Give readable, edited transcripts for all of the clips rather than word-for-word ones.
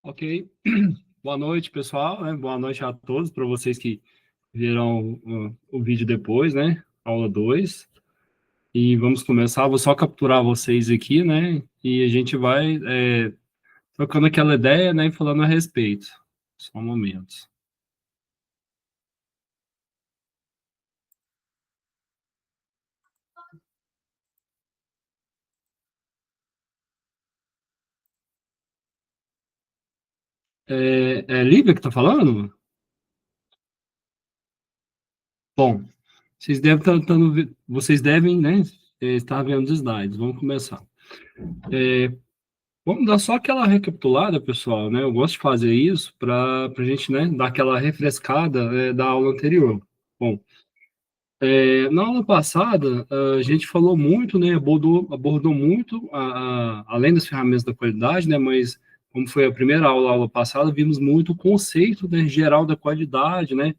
Ok. Boa noite, pessoal, né? Boa noite a todos, para vocês que viram o vídeo depois, né? Aula 2. E vamos começar. Vou só capturar vocês aqui, né? E a gente vai trocando aquela ideia, né? E falando a respeito. Só um momento. É Lívia que está falando? Bom, vocês devem, né? Estar vendo os slides. Vamos começar. Vamos dar só aquela recapitulada, pessoal, né? Eu gosto de fazer isso para a gente, né, dar aquela refrescada, da aula anterior. Bom, na aula passada, a gente falou muito, né, abordou muito, além das ferramentas da qualidade, né, mas como foi a primeira aula passada, vimos muito o conceito, né, geral da qualidade, né,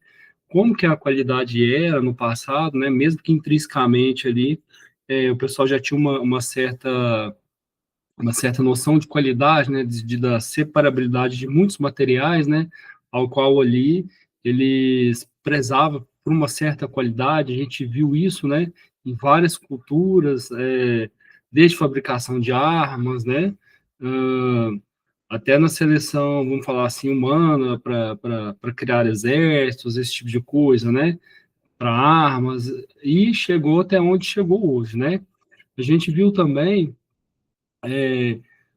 como que a qualidade era no passado, né, mesmo que intrinsecamente ali, o pessoal já tinha uma certa noção de qualidade, né, da separabilidade de muitos materiais, né, ao qual ali eles prezavam por uma certa qualidade. A gente viu isso, né, em várias culturas, desde fabricação de armas, né, até na seleção, vamos falar assim, humana, para criar exércitos, esse tipo de coisa, né, para armas, e chegou até onde chegou hoje, né. A gente viu também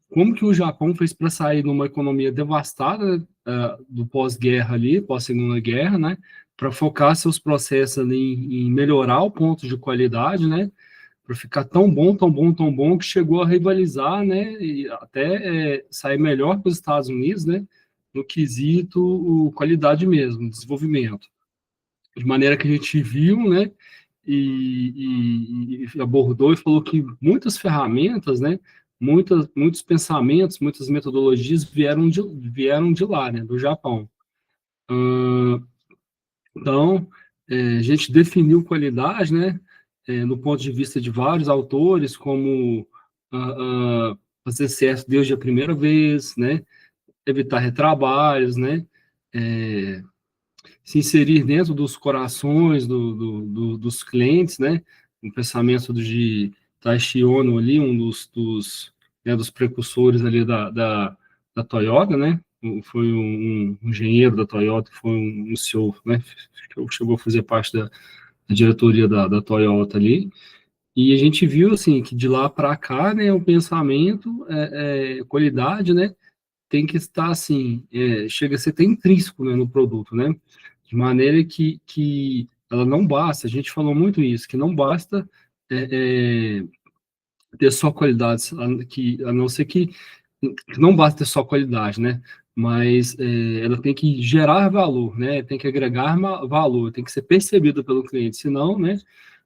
como que o Japão fez para sair numa economia devastada, do pós-guerra ali, pós-segunda guerra, né, para focar seus processos ali em melhorar o ponto de qualidade, né, para ficar tão bom, tão bom, tão bom, que chegou a rivalizar, né, e até sair melhor que os Estados Unidos, né, no quesito qualidade mesmo, desenvolvimento. De maneira que a gente viu, né, e abordou e falou que muitas ferramentas, né, muitos pensamentos, muitas metodologias vieram de lá, né, do Japão. Então, a gente definiu qualidade, né, no ponto de vista de vários autores, como fazer certo desde a primeira vez, né, evitar retrabalhos, né, se inserir dentro dos corações dos clientes, né? O pensamento de Taishi Ono ali, um dos precursores ali da Toyota, né? Foi um engenheiro da Toyota, foi um CEO, né? Chegou a fazer parte da diretoria da Toyota ali. E a gente viu, assim, que de lá para cá, né, o pensamento, qualidade, né, tem que estar assim, chega a ser até intrínseco, né, no produto, né? De maneira que ela não basta, a gente falou muito isso, que não basta ter só qualidades, a não ser que não basta ter só qualidade, né? Mas ela tem que gerar valor, né? Tem que agregar valor, tem que ser percebido pelo cliente, senão, né,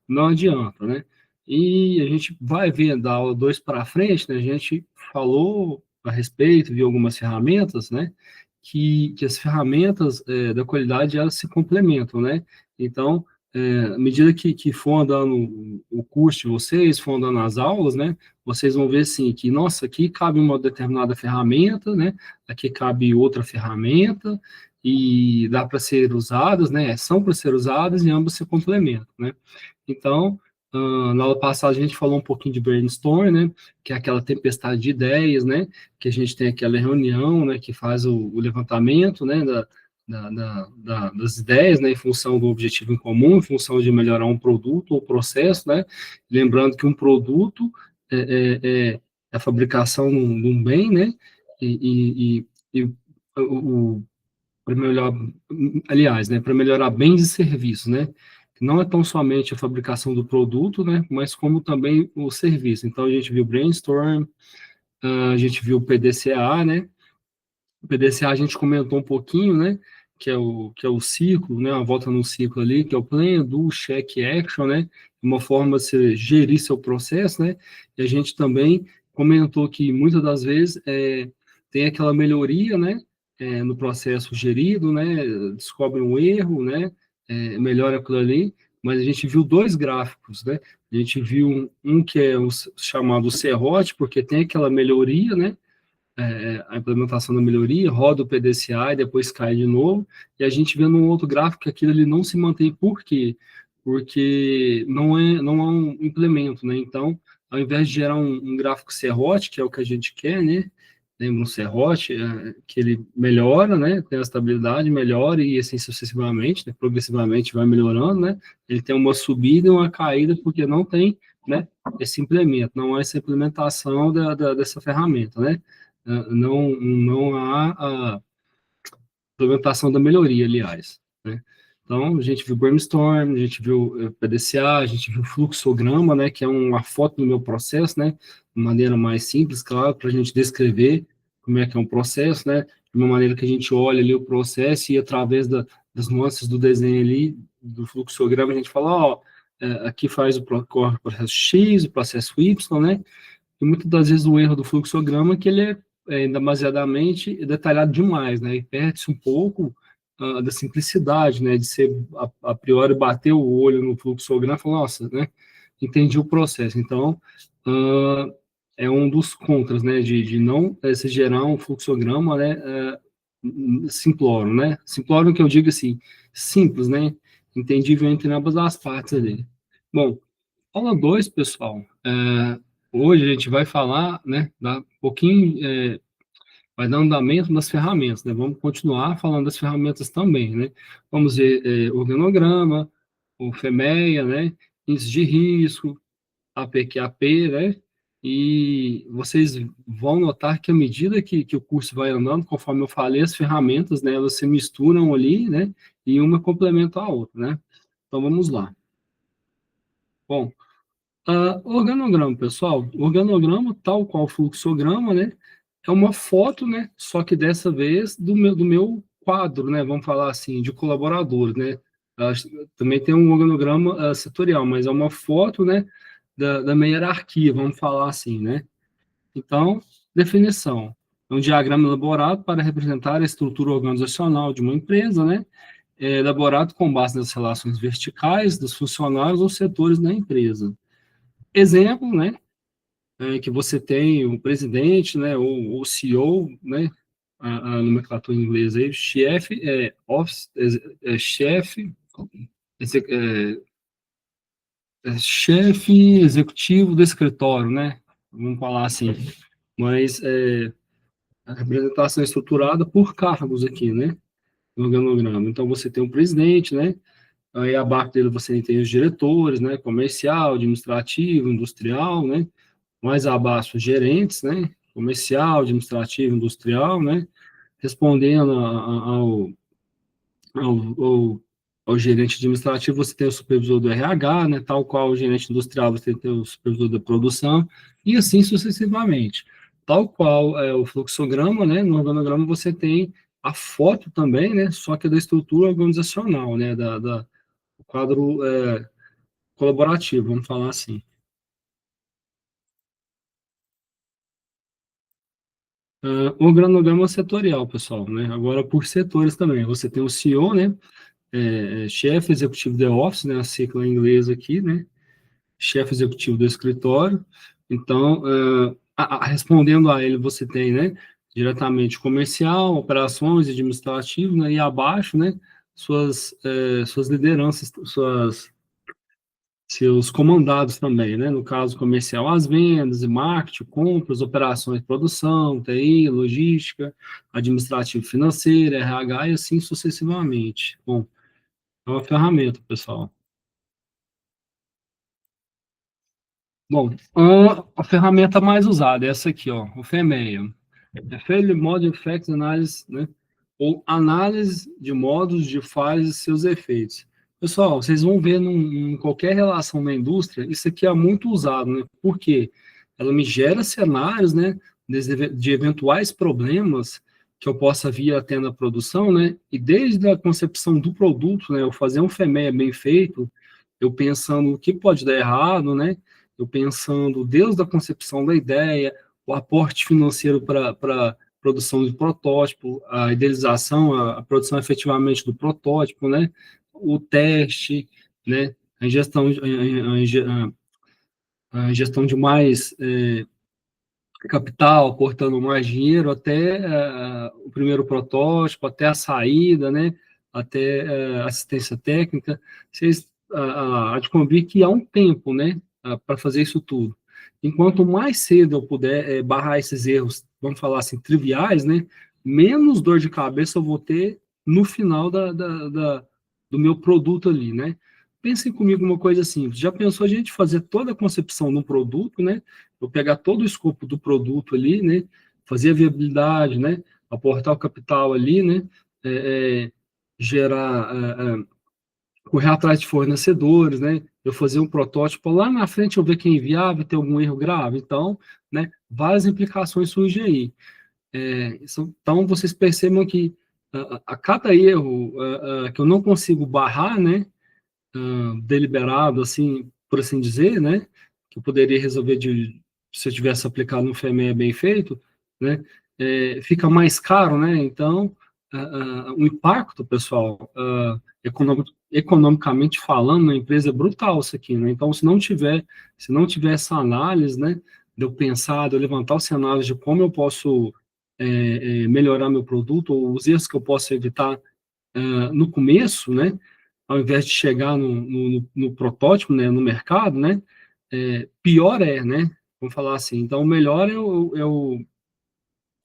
não adianta, né? E a gente vai ver da aula 2 para frente, né, a gente falou a respeito, viu algumas ferramentas, né, que as ferramentas da qualidade, elas se complementam, né? Então, à medida que for andando o curso de vocês, for andando as aulas, né, vocês vão ver, assim, que, nossa, aqui cabe uma determinada ferramenta, né, aqui cabe outra ferramenta, e dá para ser usadas, né, são para ser usadas e ambas se complementam, né? Então, na aula passada a gente falou um pouquinho de brainstorm, né, que é aquela tempestade de ideias, né, que a gente tem aquela reunião, né, que faz o levantamento, né, das ideias, né, em função do objetivo em comum, em função de melhorar um produto ou processo, né, lembrando que um produto é a fabricação de um bem, né, e para melhorar, aliás, né, para melhorar bens e serviços, né, não é tão somente a fabricação do produto, né, mas como também o serviço. Então, a gente viu brainstorm, a gente viu o PDCA, né, o PDCA a gente comentou um pouquinho, né, que é o ciclo, né, a volta no ciclo ali, que é o plan, do, check, action, né, uma forma de você gerir seu processo, né, e a gente também comentou que muitas das vezes tem aquela melhoria, né, no processo gerido, né, descobre um erro, né, melhora aquilo ali, mas a gente viu dois gráficos, né? A gente viu um que é o chamado serrote, porque tem aquela melhoria, né? A implementação da melhoria, roda o PDCA e depois cai de novo, e a gente vê num outro gráfico que aquilo ali não se mantém, por quê? Porque não é um implemento, né? Então, ao invés de gerar um gráfico serrote, que é o que a gente quer, né? Lembra um serrote, que ele melhora, né? Tem a estabilidade, melhora e assim sucessivamente, né? Progressivamente vai melhorando, né? Ele tem uma subida e uma caída porque não tem, né? Esse implemento, não há essa implementação dessa ferramenta, né? Não há a implementação da melhoria, aliás, né? Então, a gente viu brainstorm, a gente viu PDCA, a gente viu fluxograma, né, que é uma foto do meu processo, né, de maneira mais simples, claro, para a gente descrever como é que é um processo, né, de uma maneira que a gente olha ali o processo e através das nuances do desenho ali, do fluxograma, a gente fala, ó, aqui faz corre o processo X, o processo Y, né, e muitas das vezes o erro do fluxograma é que ele é demasiadamente detalhado demais, né? E perde-se um pouco da simplicidade, né? De ser, a priori, bater o olho no fluxograma e falar, nossa, né? Entendi o processo. Então, é um dos contras, né? De não se gerar um fluxograma, né? Simplório, né? Simplório que eu digo assim, simples, né? Entendível entre ambas as partes ali. Bom, aula 2, pessoal. Hoje a gente vai falar, né, um pouquinho, vai dar andamento das ferramentas, né? Vamos continuar falando das ferramentas também, né? Vamos ver organograma, o FEMEA, né? Índice de risco, APQAP, né? E vocês vão notar que à medida que o curso vai andando, conforme eu falei, as ferramentas, né, elas se misturam ali, né? E uma complementa a outra, né? Então vamos lá. Bom, organograma, pessoal. Organograma, tal qual fluxograma, né? É uma foto, né? Só que dessa vez do meu quadro, né? Vamos falar assim, de colaboradores, né? Também tem um organograma setorial, mas é uma foto, né? Da minha hierarquia, vamos falar assim, né? Então, definição. É um diagrama elaborado para representar a estrutura organizacional de uma empresa, né? Elaborado com base nas relações verticais dos funcionários ou setores da empresa. Exemplo, né, que você tem o presidente, né, ou o CEO, né, a nomenclatura em inglês aí, chefe, office, chefe, chefe executivo do escritório, né, vamos falar assim, mas a representação é estruturada por cargos aqui, né, no organograma. Então, você tem o presidente, né, aí abaixo dele você tem os diretores, né, comercial, administrativo, industrial, né, mais abaixo, gerentes, né? Comercial, administrativo, industrial, né? Respondendo ao gerente administrativo, você tem o supervisor do RH, né? Tal qual o gerente industrial, você tem o supervisor da produção, e assim sucessivamente. Tal qual o fluxograma, né? No organograma você tem a foto também, né? Só que é da estrutura organizacional, né? Do quadro colaborativo, vamos falar assim. O organograma setorial, pessoal, né? Agora por setores também. Você tem o CEO, né? Chefe executivo de office, né? A sigla em inglês aqui, né? Chefe executivo do escritório. Então, respondendo a ele, você tem, né? Diretamente comercial, operações, administrativo, né? E abaixo, né? Suas lideranças, seus comandados também, né? No caso comercial, as vendas e marketing, compras, operações, produção, TI, logística, administrativo financeiro, RH e assim sucessivamente. Bom, é uma ferramenta, pessoal. Bom, a ferramenta mais usada é essa aqui, ó, o FEMEA. Failure Mode Effects Analysis, né? Ou análise de modos de fase e seus efeitos. Pessoal, vocês vão ver em qualquer relação na indústria, isso aqui é muito usado, né? Por quê? Ela me gera cenários, né? De eventuais problemas que eu possa vir a ter na produção, né? E desde a concepção do produto, né? Eu fazer um FEMEA bem feito, eu pensando o que pode dar errado, né? Eu pensando desde a concepção da ideia, o aporte financeiro para produção de protótipo, a idealização, a produção efetivamente do protótipo, né? O teste, né? a ingestão, a ingestão de mais capital, aportando mais dinheiro, até o primeiro protótipo, até a saída, né? Até assistência técnica. Vocês há de convir que há um tempo, né? Para fazer isso tudo. Enquanto mais cedo eu puder barrar esses erros, vamos falar assim, triviais, né? Menos dor de cabeça eu vou ter no final do meu produto ali, né? Pensem comigo uma coisa simples. Já pensou a gente fazer toda a concepção de um produto, né? Eu pegar todo o escopo do produto ali, né? Fazer a viabilidade, né? Aportar o capital ali, né? Gerar, correr atrás de fornecedores, né? Eu fazer um protótipo lá na frente, eu ver que é inviável, tem algum erro grave. Então, né? Várias implicações surgem aí. Então, vocês percebam que a cada erro que eu não consigo barrar, né? Deliberado, assim, por assim dizer, né? Que eu poderia resolver se eu tivesse aplicado um FME bem feito, né? Fica mais caro, né? Então, o impacto, pessoal, economicamente falando, na empresa é brutal isso aqui, né? Então, se não tiver essa análise, né? De eu pensar, de eu levantar o cenário de como eu posso melhorar meu produto, ou os erros que eu posso evitar no começo, né? Ao invés de chegar no protótipo, né, no mercado, né, pior né, vamos falar assim. Então, o melhor é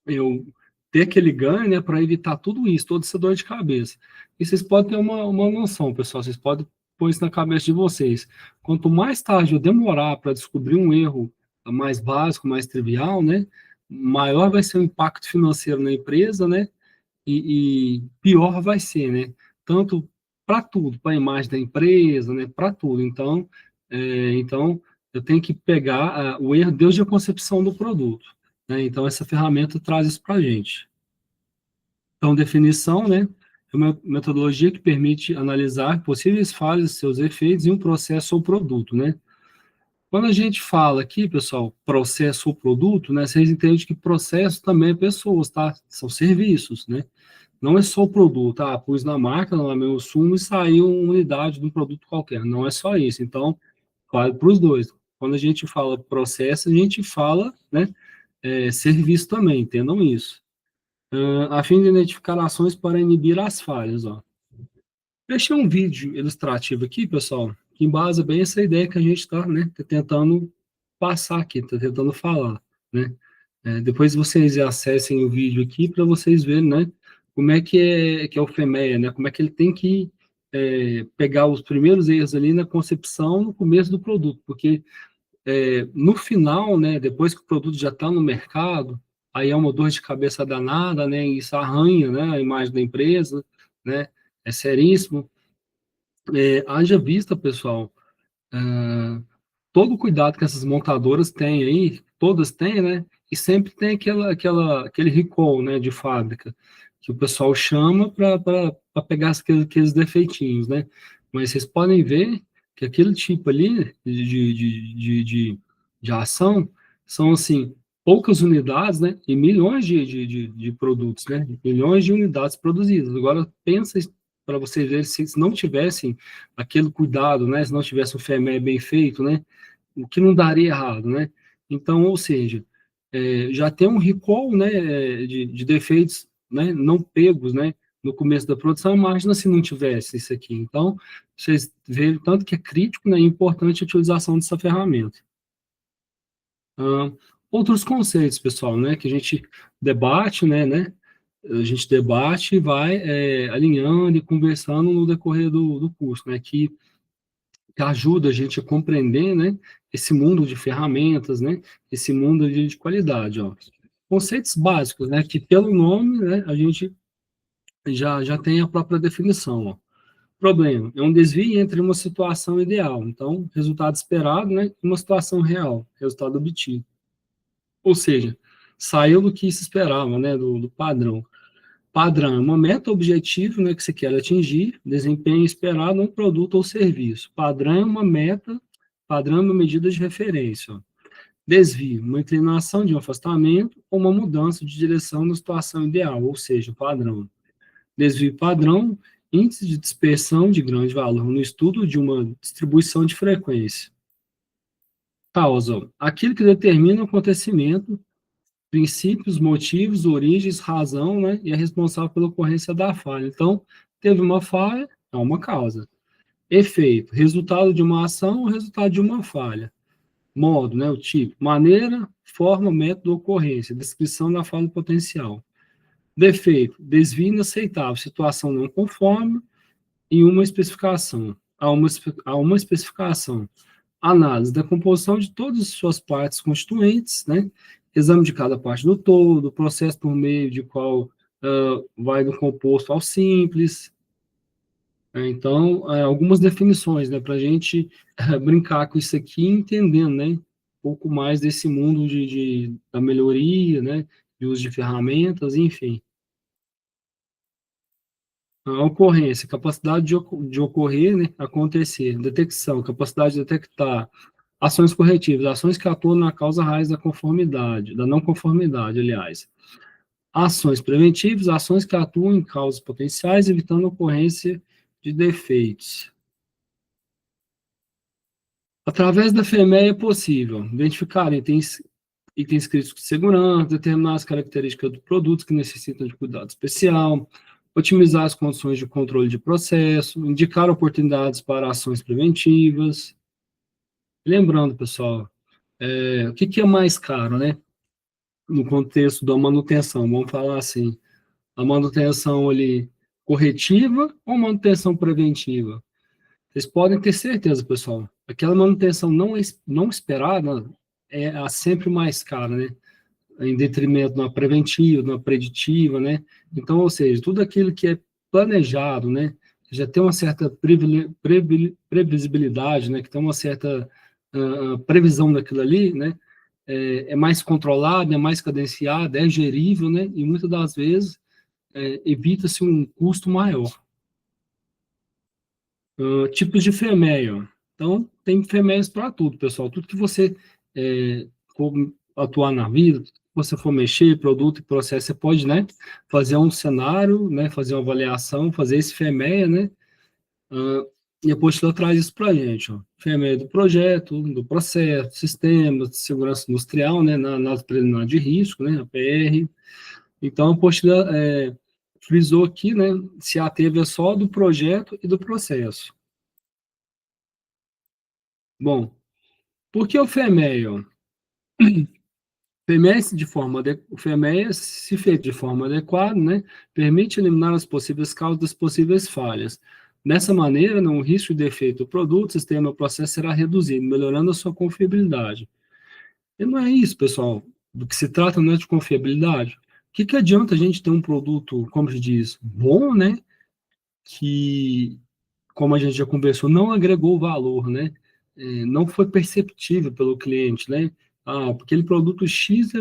eu ter aquele ganho, né, para evitar tudo isso, toda essa dor de cabeça. E vocês podem ter uma noção, pessoal, vocês podem pôr isso na cabeça de vocês. Quanto mais tarde eu demorar para descobrir um erro mais básico, mais trivial, né, maior vai ser o impacto financeiro na empresa, né, e pior vai ser, né? Tanto para tudo, para a imagem da empresa, né? Para tudo. Então, eu tenho que pegar o erro desde a concepção do produto, né? Então, essa ferramenta traz isso para a gente. Então, definição, né? É uma metodologia que permite analisar possíveis falhas, seus efeitos em um processo ou produto, né? Quando a gente fala aqui, pessoal, processo ou produto, né? Vocês entendem que processo também é pessoas, tá? São serviços, né? Não é só o produto, pus na máquina, lá meu sumo e saiu uma unidade de um produto qualquer. Não é só isso. Então, vale para os dois. Quando a gente fala processo, a gente fala, né, serviço também, entendam isso. A fim de identificar ações para inibir as falhas, ó. Deixei um vídeo ilustrativo aqui, pessoal, que embasa bem essa ideia que a gente está, né, tentando passar aqui, está tentando falar, né. Depois vocês acessem o vídeo aqui para vocês verem, né, como é que é o FEMEA, né, como é que ele tem que pegar os primeiros erros ali na concepção, no começo do produto, porque no final, né, depois que o produto já está no mercado, aí é uma dor de cabeça danada, né, e isso arranha, né, a imagem da empresa, né, é seríssimo. Haja vista, pessoal, todo o cuidado que essas montadoras têm aí, todas têm, né? E sempre tem aquele recall, né, de fábrica, que o pessoal chama para pegar aqueles defeitinhos, né? Mas vocês podem ver que aquele tipo ali de ação são, assim, poucas unidades, né? E milhões de produtos, né? Milhões de unidades produzidas. Agora, pensa para vocês verem, se não tivessem aquele cuidado, né? Se não tivesse o FEME bem feito, né? O que não daria errado, né? Então, ou seja, já tem um recall, né, de defeitos, né, não pegos, né, no começo da produção. Imagina se não tivesse isso aqui. Então, vocês veem tanto que é crítico, né, e importante a utilização dessa ferramenta. Outros conceitos, pessoal, né, que a gente debate, né, a gente debate e vai alinhando e conversando no decorrer do curso, né, que ajuda a gente a compreender, né, esse mundo de ferramentas, né, esse mundo de qualidade, ó. Conceitos básicos, né, que pelo nome, né, a gente já tem a própria definição, ó. Problema é um desvio entre uma situação ideal, então, resultado esperado, né, e uma situação real, resultado obtido. Ou seja, saiu do que se esperava, né, do padrão. Padrão é uma meta objetivo, né, que você quer atingir, desempenho esperado no produto ou serviço. Padrão é uma meta, padrão é uma medida de referência. Ó. Desvio, uma inclinação de um afastamento ou uma mudança de direção na situação ideal, ou seja, padrão. Desvio padrão índice de dispersão de grande valor no estudo de uma distribuição de frequência. Causa, aquilo que determina o acontecimento, princípios, motivos, origens, razão, né, e é responsável pela ocorrência da falha. Então, teve uma falha, é uma causa. Efeito, resultado de uma ação ou resultado de uma falha. Modo, né, o tipo, maneira, forma, método, ocorrência, descrição da falha potencial. Defeito, desvio inaceitável, situação não conforme e uma especificação. Há uma especificação. Análise da composição de todas as suas partes constituintes, né? Exame de cada parte do todo, processo por meio de qual vai do composto ao simples. Então, algumas definições, né, para a gente brincar com isso aqui, entendendo, né, um pouco mais desse mundo da melhoria, né, de uso de ferramentas, enfim. A ocorrência, capacidade de ocorrer, né, acontecer, detecção, capacidade de detectar, ações corretivas, ações que atuam na causa raiz da conformidade, da não conformidade, aliás. Ações preventivas, ações que atuam em causas potenciais, evitando a ocorrência de defeitos. Através da FEMEA é possível identificar itens críticos de segurança, determinar as características do produto que necessitam de cuidado especial, otimizar as condições de controle de processo, indicar oportunidades para ações preventivas. Lembrando, pessoal, o que é mais caro, né? No contexto da manutenção, vamos falar assim, a manutenção ali corretiva ou manutenção preventiva? Vocês podem ter certeza, pessoal, aquela manutenção não esperada é a sempre mais cara, né? Em detrimento da preventiva, da preditiva, né? Então, ou seja, tudo aquilo que é planejado, né? Já tem uma certa previsibilidade, né? Que tem uma certa previsão daquilo ali, né? É mais controlado, é mais cadenciado, é gerível, né? E muitas das vezes evita-se um custo maior. Tipos de FEMEA. Então, tem FEMEAs para tudo, pessoal. Tudo que você for atuar na vida, você for mexer, produto e processo, você pode, né, fazer um cenário, né, fazer uma avaliação, fazer esse FEMEA, né, e a apostila traz isso para a gente, ó. FEMEA do projeto, do processo, sistemas de segurança industrial, né, na preliminar de risco, né, a PR. Então, a apostila frisou aqui, né, se ateve só do projeto e do processo. Bom, por que o FEMEA? O FEMEA, se feito de forma adequada, né, permite eliminar as possíveis causas das possíveis falhas. Dessa maneira, o risco de defeito do produto, sistema ou processo será reduzido, melhorando a sua confiabilidade. E não é isso, pessoal. Do que se trata não é de confiabilidade. O que adianta a gente ter um produto, como se diz, bom, né, que, como a gente já conversou, não agregou valor, né? Não foi perceptível pelo cliente, né? Porque aquele produto X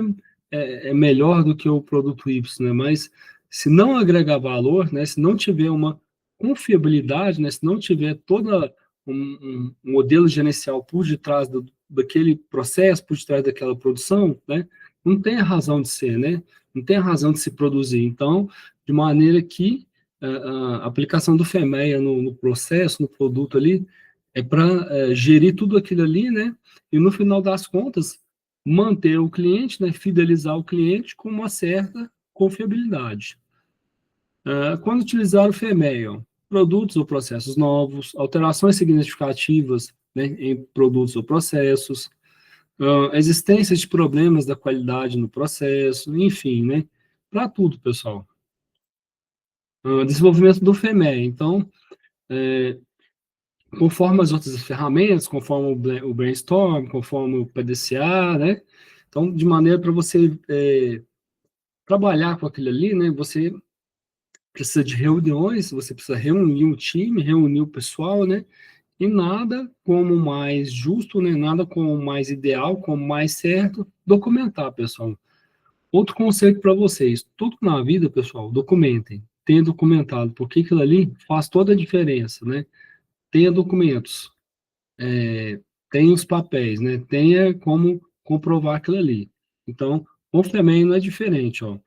é melhor do que o produto Y, né? Mas se não agregar valor, né? Se não tiver uma confiabilidade, né? Se não tiver toda um modelo gerencial por detrás daquele processo, por detrás daquela produção, né? Não tem a razão de ser, né? Não tem a razão de se produzir. Então, de maneira que a aplicação do FEMEA no processo, no produto ali, é para gerir tudo aquilo ali, né? E no final das contas, manter o cliente, né? Fidelizar o cliente com uma certa confiabilidade. Quando utilizar o FEMEA, produtos ou processos novos, alterações significativas, né, em produtos ou processos, existência de problemas da qualidade no processo, enfim, né? Para tudo, pessoal. Desenvolvimento do FEMEA. Então, conforme as outras ferramentas, conforme o Brainstorm, conforme o PDCA, né? Então, de maneira para você trabalhar com aquilo ali, né? Você precisa de reuniões, você precisa reunir o time, reunir o pessoal, né? E nada como mais justo, né? Nada como mais ideal, como mais certo, documentar, pessoal. Outro conceito para vocês, tudo na vida, pessoal, documentem. Tenha documentado, porque aquilo ali faz toda a diferença, né? Tenha documentos, tenha os papéis, né? Tenha como comprovar aquilo ali. Então, o FEMEI não é diferente, ó.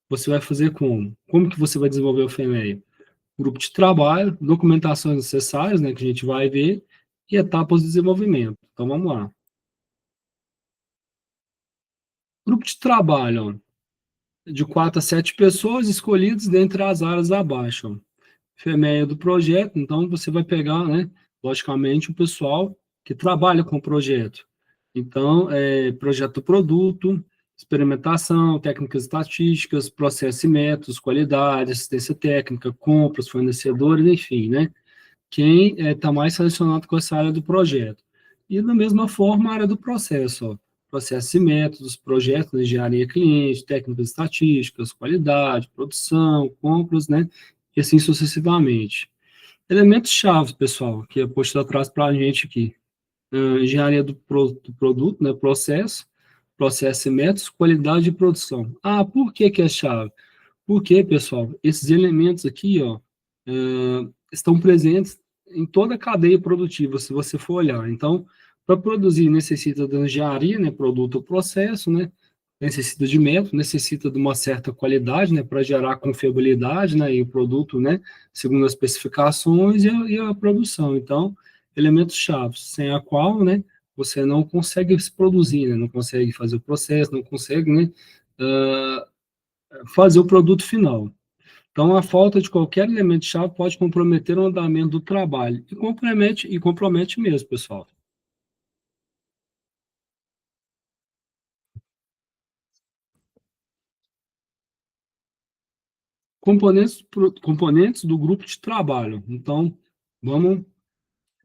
Você vai fazer como? Como que você vai desenvolver o FEMEI? grupo de trabalho, documentações necessárias, né, que a gente vai ver, e etapas de desenvolvimento. Então, vamos lá. Grupo de trabalho, ó, de 4 a 7 pessoas escolhidas dentre as áreas abaixo. FEMEA do projeto, então você vai pegar, né, logicamente, o pessoal que trabalha com o projeto. Então, projeto do produto, experimentação, técnicas estatísticas, processos e métodos, qualidade, assistência técnica, compras, fornecedores, enfim, né? Quem está mais selecionado com essa área do projeto. E, da mesma forma, a área do processo, ó, processos e métodos, projetos, engenharia cliente, técnicas estatísticas, qualidade, produção, compras, né? E assim sucessivamente. Elementos-chave, pessoal, que a apostila traz para a gente aqui. Engenharia do produto, né? Processo e métodos, qualidade de produção. Ah, por que que é chave? Porque, pessoal, esses elementos aqui, ó, estão presentes em toda a cadeia produtiva, se você for olhar. Então, para produzir, necessita da engenharia, né, produto ou processo, né, necessita de método, necessita de uma certa qualidade, né, para gerar confiabilidade, né, e o produto, né, segundo as especificações e a produção. Então, elementos chaves, sem a qual, né, você não consegue se produzir, né, não consegue fazer o processo, não consegue, né, fazer o produto final. Então, a falta de qualquer elemento-chave pode comprometer o andamento do trabalho. E compromete mesmo, pessoal. Componentes do grupo de trabalho. Então, vamos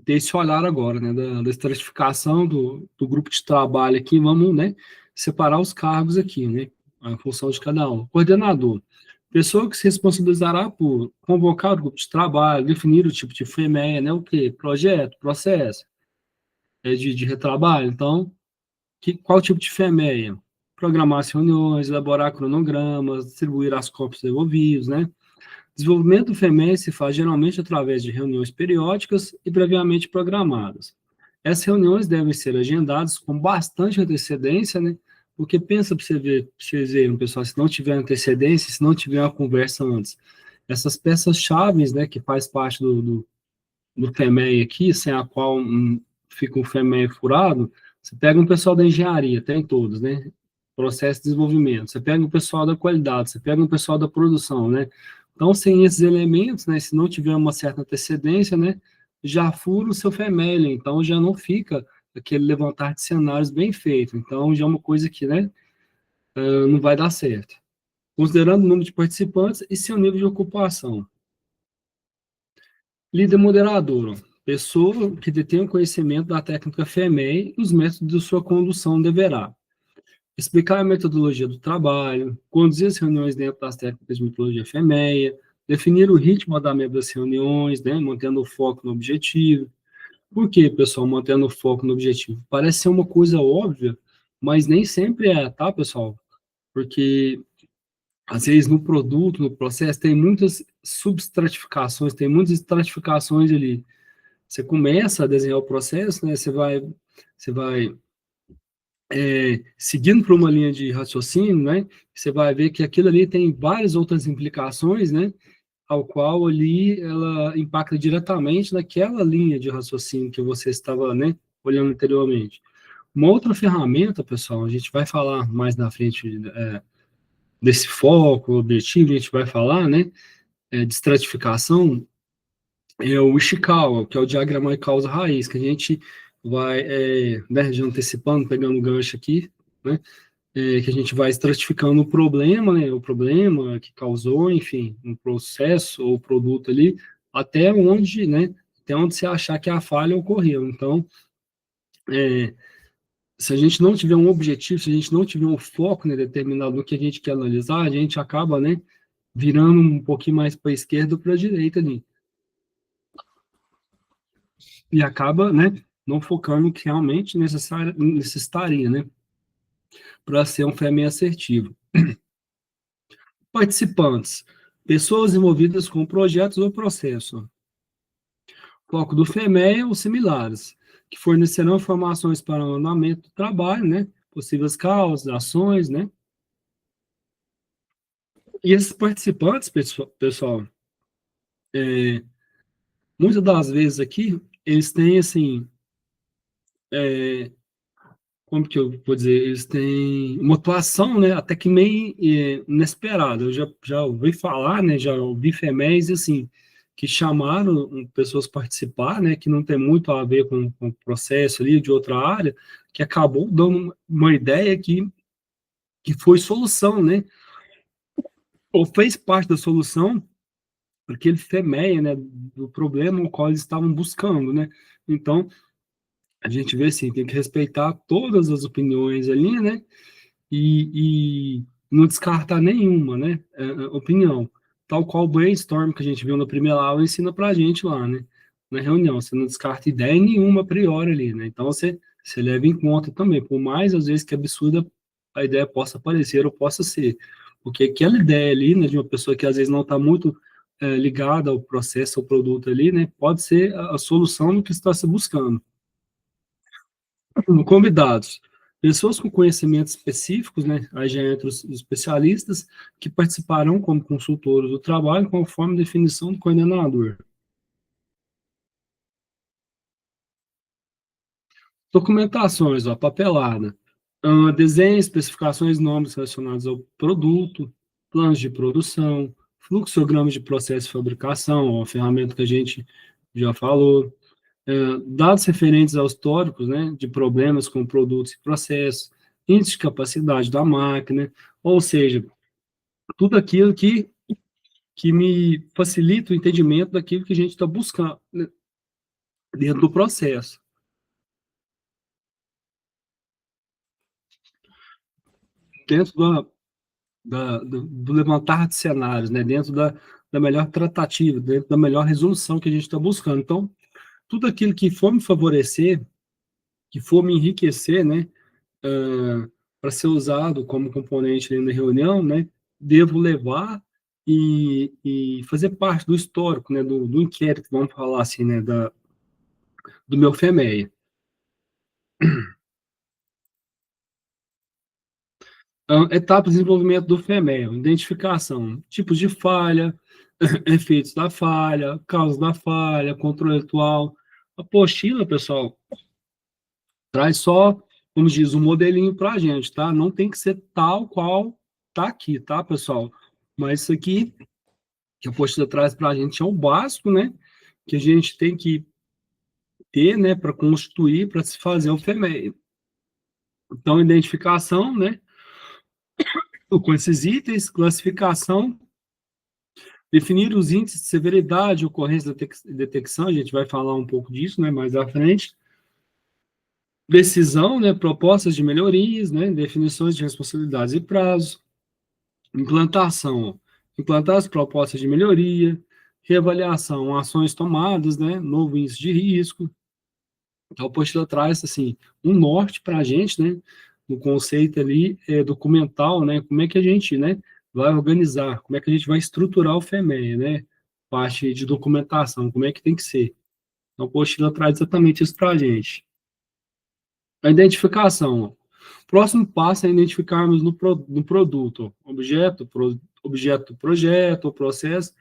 ter esse olhar agora, né, da estratificação do grupo de trabalho aqui, vamos, né, separar os cargos aqui, né, a função de cada um. Coordenador, pessoa que se responsabilizará por convocar o grupo de trabalho, definir o tipo de FEMEA, né, o quê? Projeto, processo, de retrabalho. Então, qual tipo de FEMEA? Programar as reuniões, elaborar cronogramas, distribuir as cópias devolvidos, né? Desenvolvimento do FEMEA se faz geralmente através de reuniões periódicas e previamente programadas. Essas reuniões devem ser agendadas com bastante antecedência, né? Porque pensa para você ver, pra vocês verem, pessoal, se não tiver antecedência, se não tiver uma conversa antes, essas peças-chave, né, que faz parte do FEMEA aqui, sem a qual fica um FEMEA furado, você pega um pessoal da engenharia, tem todos, né? Processo de desenvolvimento. Você pega um pessoal da qualidade, você pega um pessoal da produção, né? Então, sem esses elementos, né, se não tiver uma certa antecedência, né, já fura o seu FEMEA, então já não fica aquele levantar de cenários bem feito. Então, já é uma coisa que, né, não vai dar certo. Considerando o número de participantes e seu nível de ocupação. Líder moderador, pessoa que detém o conhecimento da técnica FEMEI e os métodos de sua condução deverá explicar a metodologia do trabalho, conduzir as reuniões dentro das técnicas de metodologia FEMEA, definir o ritmo da andamento das reuniões, né, mantendo o foco no objetivo. Por quê, pessoal, mantendo o foco no objetivo? Parece ser uma coisa óbvia, mas nem sempre é, tá, pessoal? Porque às vezes no produto, no processo, tem muitas substratificações, tem muitas estratificações ali. Você começa a desenhar o processo, né? Você vai seguindo por uma linha de raciocínio, né? Você vai ver que aquilo ali tem várias outras implicações, né? Ao qual ali ela impacta diretamente naquela linha de raciocínio que você estava, né? Olhando anteriormente. Uma outra ferramenta, pessoal, a gente vai falar mais na frente desse foco, objetivo, a gente vai falar, né? De estratificação, é o Ishikawa, que é o diagrama de causa raiz, que a gente vai, né, já antecipando, pegando o gancho aqui, né, que a gente vai estratificando o problema, né, o problema que causou, enfim, um processo ou produto ali, até onde, né, até onde você achar que a falha ocorreu. Então, é, se a gente não tiver um objetivo, se a gente não tiver um foco, né, determinado no que a gente quer analisar, a gente acaba, né, virando um pouquinho mais para a esquerda ou para a direita ali. E acaba, né, não focando no que realmente necessitaria, né, para ser um FEMEI assertivo. Participantes, pessoas envolvidas com projetos ou processo. Foco do FEMEI ou similares, que fornecerão informações para o andamento do trabalho, né, possíveis causas, ações, né. E esses participantes, pessoal, Muitas das vezes aqui, eles têm, assim, é, como que eu vou dizer, eles têm uma atuação, né, até que meio inesperada. Eu já ouvi falar, né, já ouvi FEMEs, assim, que chamaram pessoas participar, né, que não tem muito a ver com o processo ali de outra área, que acabou dando uma ideia que foi solução, né, ou fez parte da solução, porque ele FEMEA, né, do problema o qual eles estavam buscando, né. Então, a gente vê assim, tem que respeitar todas as opiniões ali, né, e não descartar nenhuma, né, opinião. Tal qual o brainstorm que a gente viu na primeira aula ensina para a gente lá, né, na reunião. Você não descarta ideia nenhuma a priori ali, né. Então, você leva em conta também, por mais às vezes que absurda a ideia possa parecer ou possa ser. Porque aquela ideia ali, né, de uma pessoa que às vezes não está muito ligada ao processo, ao produto ali, né, pode ser a solução do que está se buscando. Convidados, pessoas com conhecimentos específicos, né, aí já entre os especialistas, que participarão como consultores do trabalho, conforme definição do coordenador. Documentações, ó, papelada. Desenho, especificações, nomes relacionados ao produto, planos de produção, fluxogramas de processo de fabricação, ó, a ferramenta que a gente já falou, dados referentes aos históricos, né, de problemas com produtos e processos, índice de capacidade da máquina, ou seja, tudo aquilo que me facilita o entendimento daquilo que a gente está buscando, né, dentro do processo. Dentro do levantar de cenários, né, dentro da melhor tratativa, dentro da melhor resolução que a gente está buscando. Então, tudo aquilo que for me favorecer, que for me enriquecer, né, para ser usado como componente ali na reunião, né, devo levar e fazer parte do histórico, né, do inquérito, vamos falar assim, né, do meu FEMEA. Etapa de desenvolvimento do FEMEA, identificação, tipos de falha, efeitos da falha, causas da falha, controle atual. A apostila, pessoal, traz só, como diz, um modelinho para a gente, tá? Não tem que ser tal qual tá aqui, tá, pessoal? Mas isso aqui que a apostila traz para a gente é o básico, né? Que a gente tem que ter, né, para constituir, para se fazer o FEMEA. Então, identificação, né? Com esses itens, classificação, definir os índices de severidade, ocorrência e detecção, a gente vai falar um pouco disso, né, mais à frente. Decisão, né, propostas de melhorias, né, definições de responsabilidades e prazos. Implantação, implantar as propostas de melhoria. Reavaliação, ações tomadas, né, novo índice de risco. Então, a apostila traz, assim, um norte para a gente, né, no conceito ali documental, né, como é que a gente, né, vai organizar, como é que a gente vai estruturar o FEMEA, né, parte de documentação, como é que tem que ser. Então, a apostila traz exatamente isso para a gente. A identificação. Próximo passo é identificarmos no produto, objeto do projeto, o processo,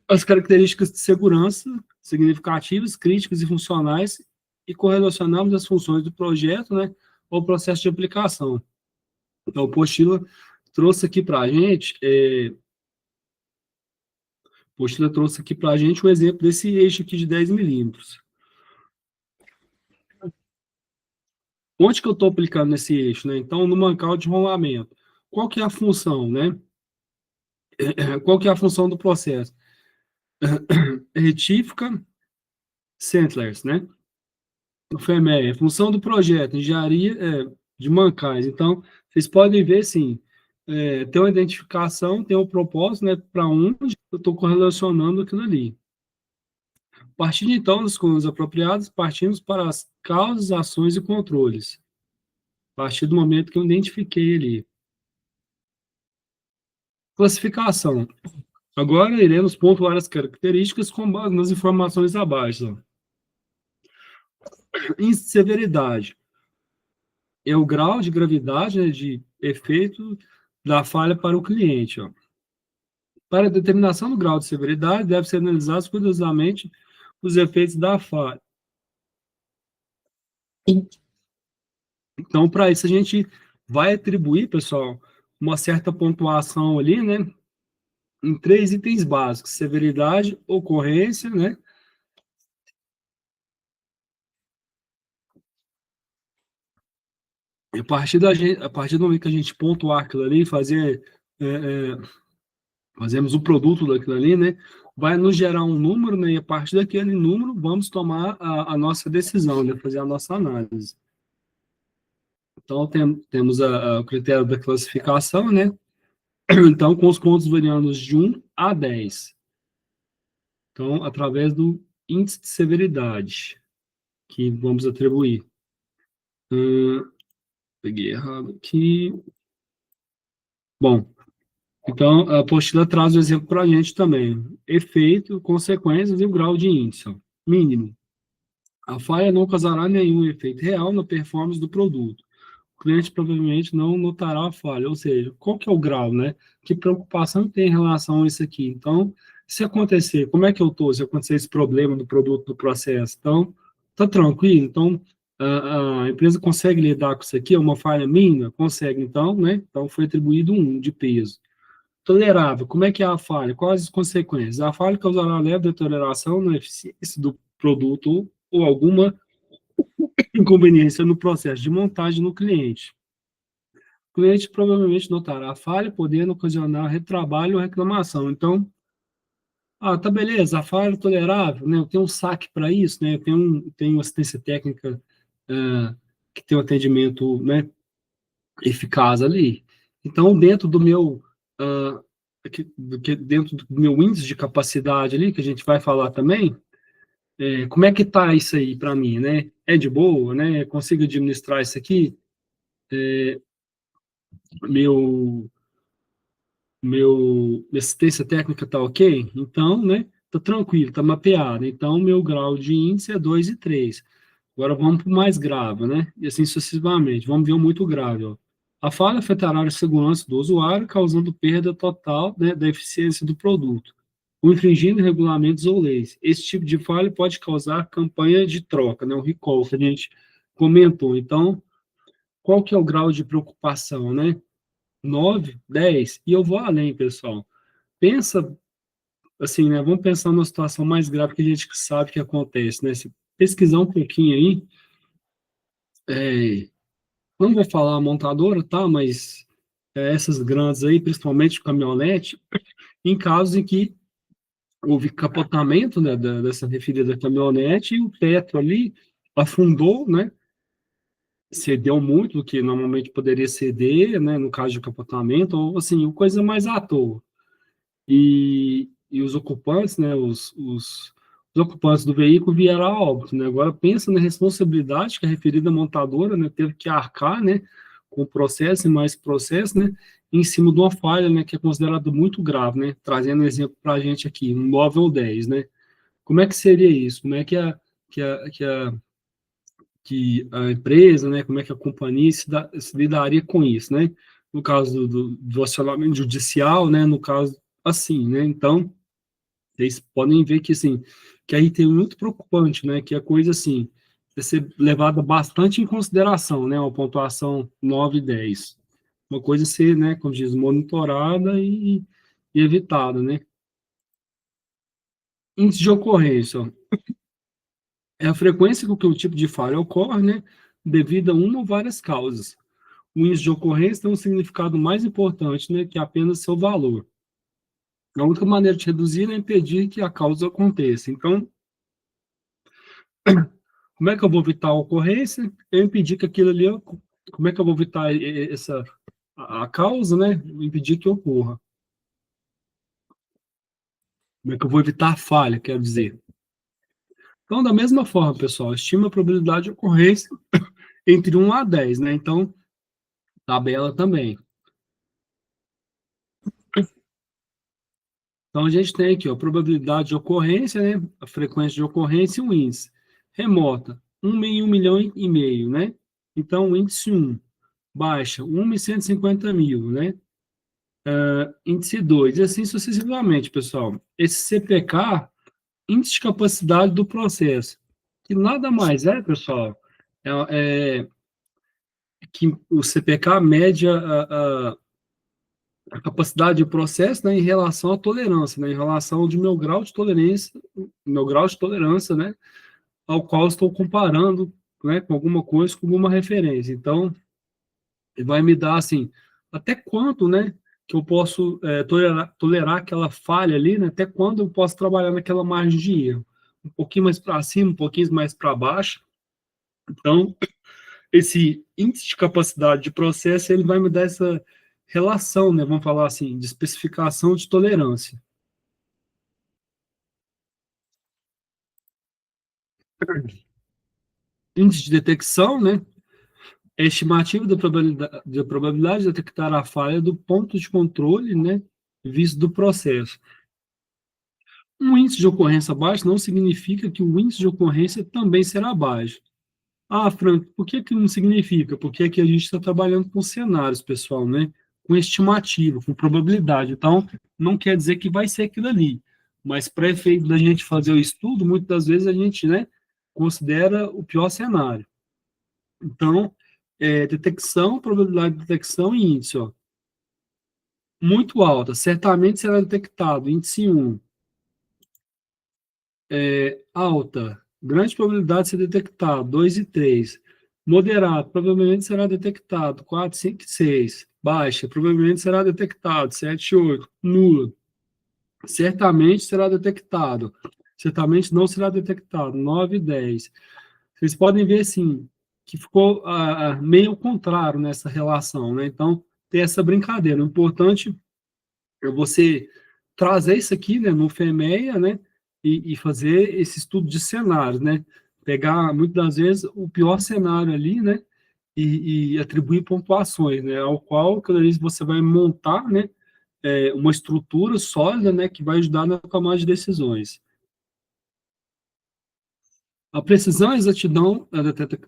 as características de segurança significativas, críticas e funcionais e correlacionamos as funções do projeto, né, ao processo de aplicação. Então, o Postila trouxe aqui para a gente, um exemplo desse eixo aqui de 10 milímetros. Onde que eu estou aplicando nesse eixo, né? Então, no mancal de rolamento. Qual que é a função, né? Qual que é a função do processo? Retífica, Centlers, né? O FEMEA, função do projeto, engenharia de mancais. Então, vocês podem ver, sim, tem uma identificação, tem um propósito, né, para onde eu estou correlacionando aquilo ali. Partindo, então, das colunas apropriadas, partimos para as causas, ações e controles. A partir do momento que eu identifiquei ali. Classificação. Agora iremos pontuar as características com base nas informações abaixo. Em severidade. É o grau de gravidade, né, de efeito da falha para o cliente. Ó. Para a determinação do grau de severidade, deve-se analisar cuidadosamente os efeitos da falha. Então, para isso, a gente vai atribuir, pessoal, uma certa pontuação ali, né, em 3 itens básicos: severidade, ocorrência, né? E a partir do momento que a gente pontuar aquilo ali, é, é, fazemos o produto daquilo ali, né? Vai nos gerar um número, né? E a partir daquele número, vamos tomar a nossa decisão, né? Fazer a nossa análise. Então, temos o critério da classificação, né? Então, com os pontos variando de 1 a 10. Então, através do índice de severidade que vamos atribuir. Peguei errado aqui. Bom, então a apostila traz o exemplo para a gente também. Efeito, consequências e o grau de índice. Mínimo. A falha não causará nenhum efeito real na performance do produto. O cliente provavelmente não notará a falha, ou seja, qual que é o grau, né? Que preocupação tem em relação a isso aqui? Então, se acontecer, como é que eu estou? Se acontecer esse problema do produto, do processo, então, tá tranquilo? Então, a empresa consegue lidar com isso aqui? É uma falha mínima? Consegue, então, né? Então, foi atribuído 1 de peso. Tolerável, como é que é a falha? Quais as consequências? A falha causará leve deterioração na eficiência do produto ou alguma inconveniência no processo de montagem no cliente. O cliente provavelmente notará a falha, podendo ocasionar retrabalho ou reclamação. Então, tá beleza, a falha é tolerável, né? Eu tenho um saque para isso, né? Eu tenho assistência técnica que tem um atendimento, né, eficaz ali. Então, uh, dentro do meu índice de capacidade ali, que a gente vai falar também, como é que tá isso aí para mim, né? É de boa, né? Consigo administrar isso aqui? Meu minha assistência técnica está ok, então, né, tá tranquilo, tá mapeado. Então, meu grau de índice é 2 e 3. Agora vamos para o mais grave, né? E assim sucessivamente. Vamos ver o muito grave, ó. A falha afetará a segurança do usuário, causando perda total, né, da eficiência do produto, ou infringindo regulamentos ou leis. Esse tipo de falha pode causar campanha de troca, né, o recall, que a gente comentou. Então, qual que é o grau de preocupação, né? 9, 10, e eu vou além, pessoal. Pensa, assim, né, vamos pensar numa situação mais grave que a gente sabe que acontece, né? Se pesquisar um pouquinho aí, não vou falar montadora, tá? Mas essas grandes aí, principalmente caminhonete, em casos em que houve capotamento, né, dessa referida caminhonete e o teto ali afundou, né? Cedeu muito do que normalmente poderia ceder, né? No caso de capotamento, ou assim, coisa mais à toa. E os ocupantes, né, os ocupantes do veículo vieram a óbito, né? Agora pensa na responsabilidade que a referida montadora, né, teve que arcar, né, com o processo e mais processo, né, em cima de uma falha, né, que é considerada muito grave, né? Trazendo um exemplo para a gente aqui, um móvel 10, né? Como é que seria isso? Como é que a, que a, que a empresa, né, como é que a companhia se lidaria com isso, né? No caso do acionamento judicial, né, no caso assim, né? Então, vocês podem ver que, assim, que aí tem muito preocupante, né? Que a coisa, assim, vai ser levada bastante em consideração, né? Uma pontuação 9 e 10. Uma coisa ser, né, como diz, monitorada e evitada, né? Índice de ocorrência, ó, é a frequência com que o tipo de falha ocorre, né? Devido a uma ou várias causas. O índice de ocorrência tem um significado mais importante, né, que apenas seu valor. A única maneira de reduzir é impedir que a causa aconteça. Então, como é que eu vou evitar a ocorrência? Eu impedir que aquilo ali, como é que eu vou evitar a causa, né? Impedir que ocorra. Como é que eu vou evitar a falha, quero dizer. Então, da mesma forma, pessoal, estima a probabilidade de ocorrência entre 1 a 10, né? Então, tabela também. Então, a gente tem aqui, ó, a probabilidade de ocorrência, né? A frequência de ocorrência e o índice. Remota, 1 em 1 milhão e meio, né? Então, o índice 1, baixa, 1 em 150 mil, né? índice 2 e assim sucessivamente, pessoal. Esse CPK, índice de capacidade do processo, que nada mais é, pessoal, é que o CPK mede a capacidade de processo, né, em relação à tolerância, né, em relação ao de meu grau de tolerância, né, ao qual estou comparando, né, com alguma coisa, com alguma referência. Então, ele vai me dar, assim, até quanto, né, que eu posso tolerar aquela falha ali, né, até quando eu posso trabalhar naquela margem de erro. Um pouquinho mais para cima, um pouquinho mais para baixo. Então, esse índice de capacidade de processo, ele vai me dar essa relação, né, vamos falar assim, de especificação de tolerância. Índice de detecção, né, é a estimativa da probabilidade de detectar a falha do ponto de controle, né, visto do processo. Um índice de ocorrência baixo não significa que o índice de ocorrência também será baixo. Ah, Franco, por que que não significa? Porque aqui a gente está trabalhando com cenários, pessoal, né? Com estimativa, com probabilidade. Então, não quer dizer que vai ser aquilo ali. Mas para efeito da gente fazer o estudo, muitas das vezes a gente, né, considera o pior cenário. Então, detecção, probabilidade de detecção e índice, ó. Muito alta, certamente será detectado, índice 1. Alta, grande probabilidade de ser detectado, 2 e 3. Moderado, provavelmente será detectado, 4, 5 e 6. Baixa, provavelmente será detectado, 7 e 8. Nula, certamente será detectado. Certamente não será detectado, 9 e 10. Vocês podem ver, assim, que ficou meio contrário nessa relação, né? Então, tem essa brincadeira. O importante é você trazer isso aqui, né, no FEMEA, né, e fazer esse estudo de cenários, né, pegar, muitas das vezes, o pior cenário ali, né, e atribuir pontuações, né, ao qual, cada vez você vai montar, né, uma estrutura sólida, né, que vai ajudar na tomada de decisões. A precisão e a exatidão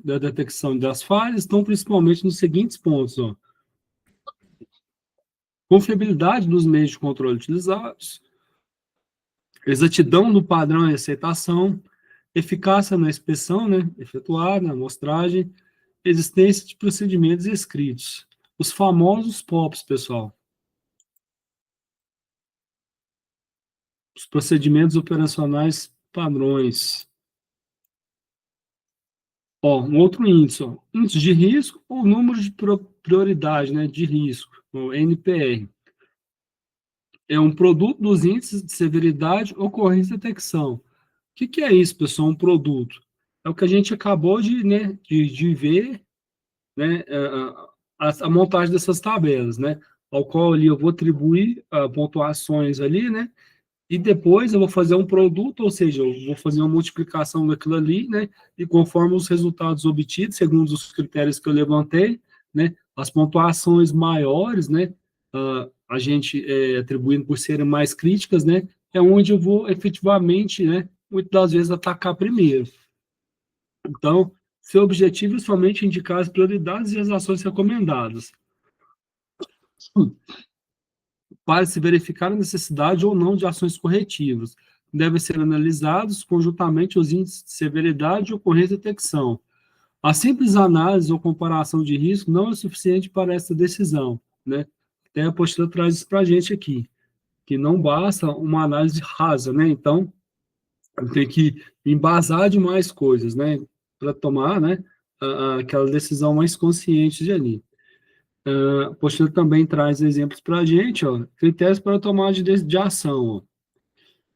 da detecção das falhas estão principalmente nos seguintes pontos, ó. Confiabilidade dos meios de controle utilizados, exatidão do padrão e aceitação, eficácia na inspeção, né, efetuada, amostragem, existência de procedimentos escritos. Os famosos POPs, pessoal. Os procedimentos operacionais padrões. Ó, um outro índice, ó, índice de risco ou número de prioridade, né, de risco, o NPR. É um produto dos índices de severidade, ocorrência e detecção. O que é isso, pessoal? Um produto. É o que a gente acabou de ver, né, a montagem dessas tabelas, né, ao qual ali eu vou atribuir pontuações ali, né, e depois eu vou fazer um produto, ou seja, eu vou fazer uma multiplicação daquilo ali, né, e conforme os resultados obtidos, segundo os critérios que eu levantei, né, as pontuações maiores, né, a gente atribuindo por serem mais críticas, né, é onde eu vou efetivamente, né, muitas das vezes atacar primeiro. Então, seu objetivo é somente indicar as prioridades e as ações recomendadas, para se verificar a necessidade ou não de ações corretivas. Devem ser analisados conjuntamente os índices de severidade, ocorrência e detecção. A simples análise ou comparação de risco não é suficiente para essa decisão, né? Até a apostila traz isso para a gente aqui, que não basta uma análise rasa, né? Então, tem que embasar de mais coisas, né? Para tomar, né? Aquela decisão mais consciente de ali. A apostila também traz exemplos para a gente, ó, critérios para tomada de ação, ó.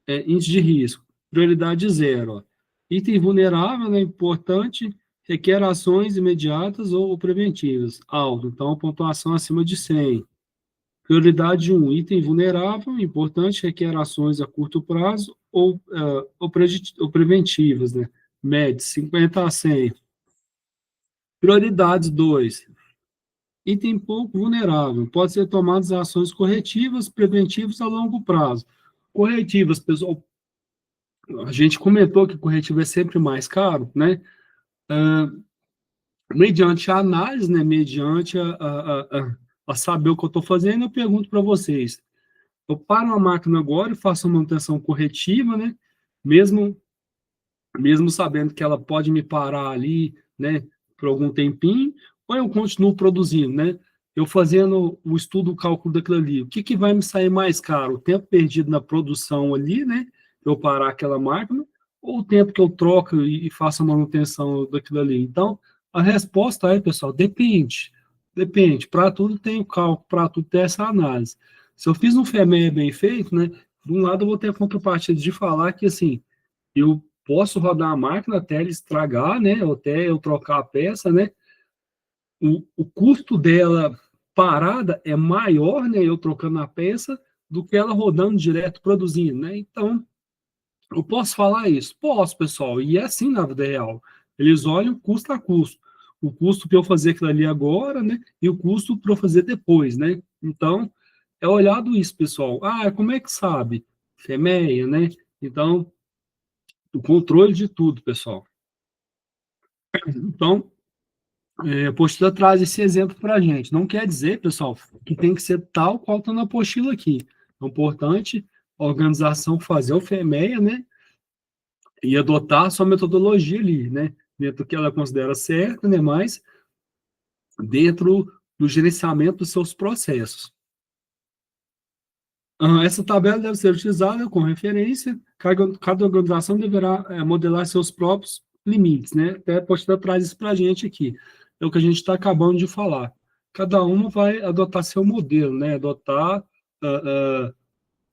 Índice de risco, prioridade zero, ó. Item vulnerável, né, importante, requer ações imediatas ou preventivas, alto, então pontuação acima de 100. Prioridade 1, item vulnerável, importante, requer ações a curto prazo ou preventivas, né, médio, 50 a 100. Prioridades 2, item pouco vulnerável. Pode ser tomadas ações corretivas, preventivas a longo prazo. Corretivas, pessoal, a gente comentou que corretivo é sempre mais caro, né? Mediante a análise, né? Mediante a saber o que eu estou fazendo, eu pergunto para vocês. Eu paro a máquina agora e faço a manutenção corretiva, né? Mesmo, mesmo sabendo que ela pode me parar ali, né, por algum tempinho, ou eu continuo produzindo, né? Eu fazendo o estudo, o cálculo daquilo ali, o que que vai me sair mais caro? O tempo perdido na produção ali, né? Eu parar aquela máquina, ou o tempo que eu troco e faço a manutenção daquilo ali? Então, a resposta aí, pessoal, depende. Depende. Para tudo tem o cálculo, para tudo tem essa análise. Se eu fiz um FEMEA bem feito, né? De um lado eu vou ter a contrapartida de falar que, assim, eu posso rodar a máquina até ele estragar, né? Ou até eu trocar a peça, né? O custo dela parada é maior, né? Eu trocando a peça, do que ela rodando direto, produzindo, né? Então, eu posso falar isso? Posso, pessoal. E é assim na vida real. Eles olham custo a custo. O custo para eu fazer aquilo ali agora, né? E o custo para eu fazer depois, né? Então, é olhado isso, pessoal. Ah, como é que sabe? FEMEA, né? Então, o controle de tudo, pessoal. Então, a apostila traz esse exemplo para a gente. Não quer dizer, pessoal, que tem que ser tal qual está na apostila aqui. É importante a organização fazer o FEMEA, né? E adotar a sua metodologia ali, né? Dentro do que ela considera certo, né? Mas dentro do gerenciamento dos seus processos. Essa tabela deve ser utilizada como referência. Cada organização deverá modelar seus próprios limites, né? Até a apostila traz isso para a gente aqui. É o que a gente está acabando de falar. Cada uma vai adotar seu modelo, né? Adotar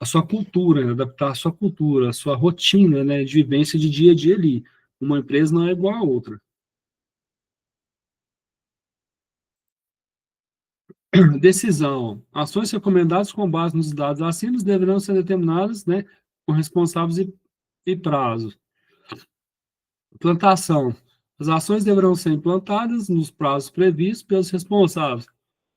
a sua cultura, né? Adaptar a sua cultura, a sua rotina, né? De vivência de dia a dia ali. Uma empresa não é igual a outra. Decisão. Ações recomendadas com base nos dados acima deverão ser determinadas, né, com responsáveis e prazos. Implantação. As ações deverão ser implantadas nos prazos previstos pelos responsáveis.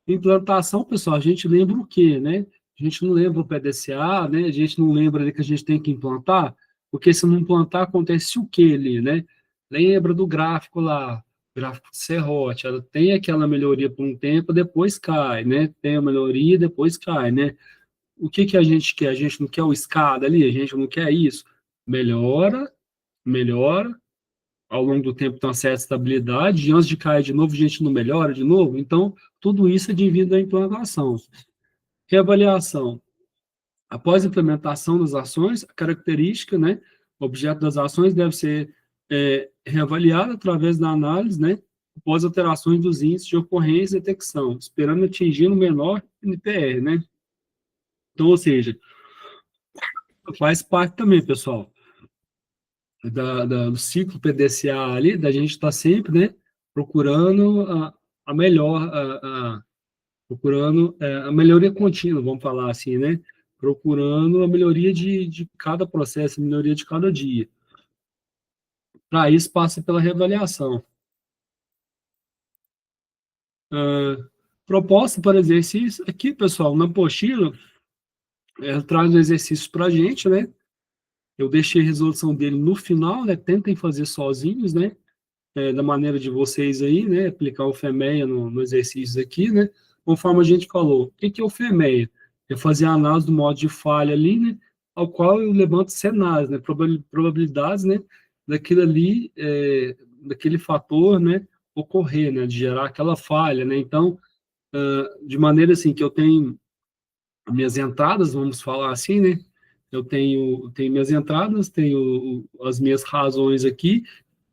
Implantação, pessoal, a gente lembra o quê, né? A gente não lembra o PDCA, né? A gente não lembra ali que a gente tem que implantar, porque se não implantar, acontece o quê ali, né? Lembra do gráfico lá, gráfico de serrote, ela tem aquela melhoria por um tempo, depois cai, né? Tem a melhoria, depois cai, né? O que que a gente quer? A gente não quer o escada ali, a gente não quer isso. Melhora, melhora, ao longo do tempo tem uma certa estabilidade, e antes de cair de novo, a gente não melhora de novo. Então, tudo isso é devido à implantação. Reavaliação. Após a implementação das ações, a característica, né, o objeto das ações deve ser reavaliado através da análise, né, após alterações dos índices de ocorrência e detecção, esperando atingir o menor NPR, né? Então, ou seja, faz parte também, pessoal, do ciclo PDCA ali, da gente estar sempre, né, procurando a melhor, procurando a melhoria contínua, vamos falar assim, né? Procurando a melhoria de cada processo, a melhoria de cada dia. Para isso, passa pela reavaliação. Proposta para exercício. Aqui, pessoal, na apostila, traz o exercício para a gente, né? Eu deixei a resolução dele no final, né? Tentem fazer sozinhos, né? Da maneira de vocês aí, né? Aplicar o FEMEA no exercício aqui, né? Conforme a gente falou. O que é o FEMEA? É fazer a análise do modo de falha ali, né? Ao qual eu levanto cenários, né? Probabilidades, né? Daquilo ali, daquele fator, né? Ocorrer, né? De gerar aquela falha, né? Então, de maneira assim que eu tenho minhas entradas, vamos falar assim, né? Eu tenho minhas entradas, tenho as minhas razões aqui,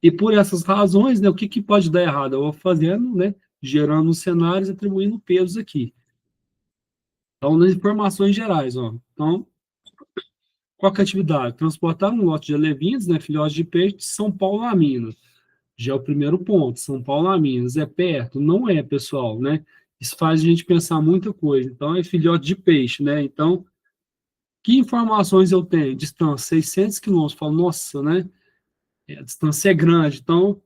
e por essas razões, né, o que, que pode dar errado? Eu vou fazendo, né, gerando cenários, atribuindo pesos aqui. Então, nas informações gerais, ó. Então, qual que é a atividade? Transportar um lote de alevinos, né, filhotes de peixe, de São Paulo a Minas. Já é o primeiro ponto. São Paulo a Minas. É perto? Não é, pessoal, né? Isso faz a gente pensar muita coisa. Então, é filhote de peixe, né? Então, que informações eu tenho? Distância, 600 quilômetros. Falo, nossa, né? A distância é grande. Então,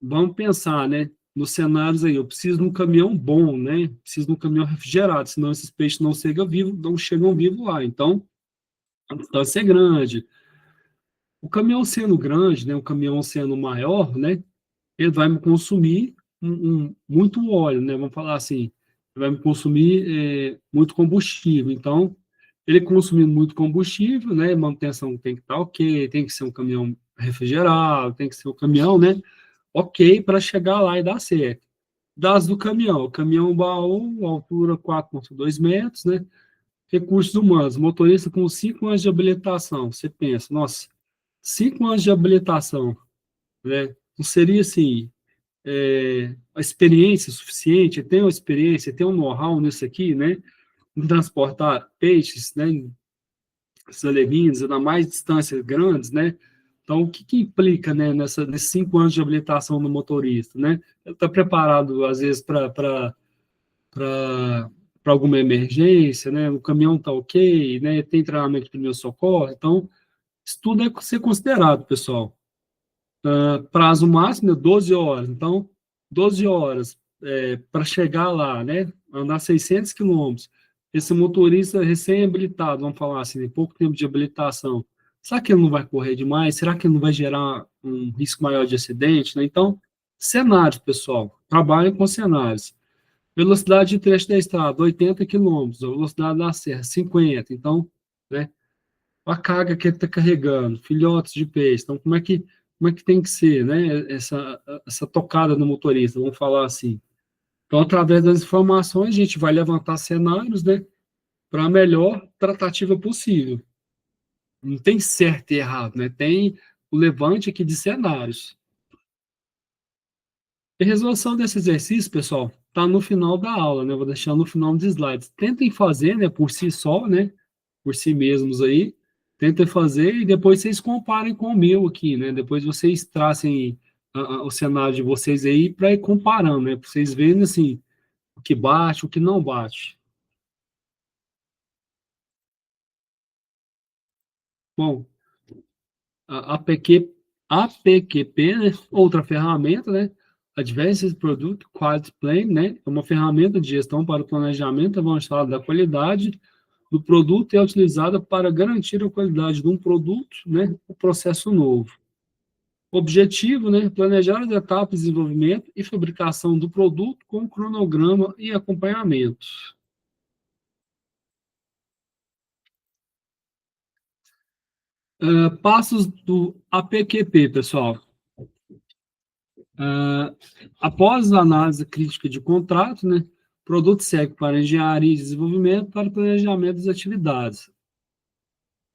vamos pensar, né? Nos cenários aí, eu preciso de um caminhão bom, né? Preciso de um caminhão refrigerado, senão esses peixes não chegam vivos lá. Então, a distância é grande. O caminhão sendo grande, né? O caminhão sendo maior, né? Ele vai me consumir muito óleo, né? Vamos falar assim. vai me consumir muito combustível. Então, ele consumindo muito combustível, né? Manutenção tem que estar ok, tem que ser um caminhão refrigerado, tem que ser um caminhão, né? Ok, para chegar lá e dar certo. Das do caminhão, caminhão baú, altura 4,2 metros, né? Recursos humanos, motorista com 5 anos de habilitação. Você pensa, nossa, 5 anos de habilitação, né? Não seria assim, a experiência suficiente, tem uma experiência, tem um know-how nisso aqui, né? Em transportar peixes, né? Esses alevinos, ainda mais distâncias grandes, né? Então, o que implica, né, nesses 5 anos de habilitação do motorista, né? Ele está preparado, às vezes, para alguma emergência, né? O caminhão está ok, né? Tem treinamento de primeiro socorro. Então, isso tudo é ser considerado, pessoal. Prazo máximo é 12 horas. Então, 12 horas para chegar lá, né? Andar 600 quilômetros. Esse motorista recém-habilitado, vamos falar assim, tem pouco tempo de habilitação. Será que ele não vai correr demais? Será que ele não vai gerar um risco maior de acidente, né? Então, cenários, pessoal. Trabalhem com cenários. Velocidade de trecho da estrada, 80 quilômetros. A velocidade da serra, 50. Então, né? A carga que ele está carregando, filhotes de peixe. Então, como é que tem que ser, né? Essa tocada no motorista, vamos falar assim. Então, através das informações, a gente vai levantar cenários, né? Para a melhor tratativa possível. Não tem certo e errado, né? Tem o levante aqui de cenários. E a resolução desse exercício, pessoal, está no final da aula, né? Eu vou deixar no final dos slides. Tentem fazer, né? Por si só, né? Por si mesmos aí. Tentem fazer e depois vocês comparem com o meu aqui, né? Depois vocês tracem o cenário de vocês aí para ir comparando, né? Para vocês verem, assim, o que bate, o que não bate. Bom, a APQ, APQP, né? Outra ferramenta, né? Advanced Product Quality Plan, né? É uma ferramenta de gestão para o planejamento avançado da qualidade do produto e é utilizada para garantir a qualidade de um produto, né? O processo novo. Objetivo, né? Planejar as etapas de desenvolvimento e fabricação do produto com cronograma e acompanhamento. Passos do APQP, pessoal. Uh, Após a análise crítica de contrato, né? O produto segue para engenharia e desenvolvimento para planejamento das atividades.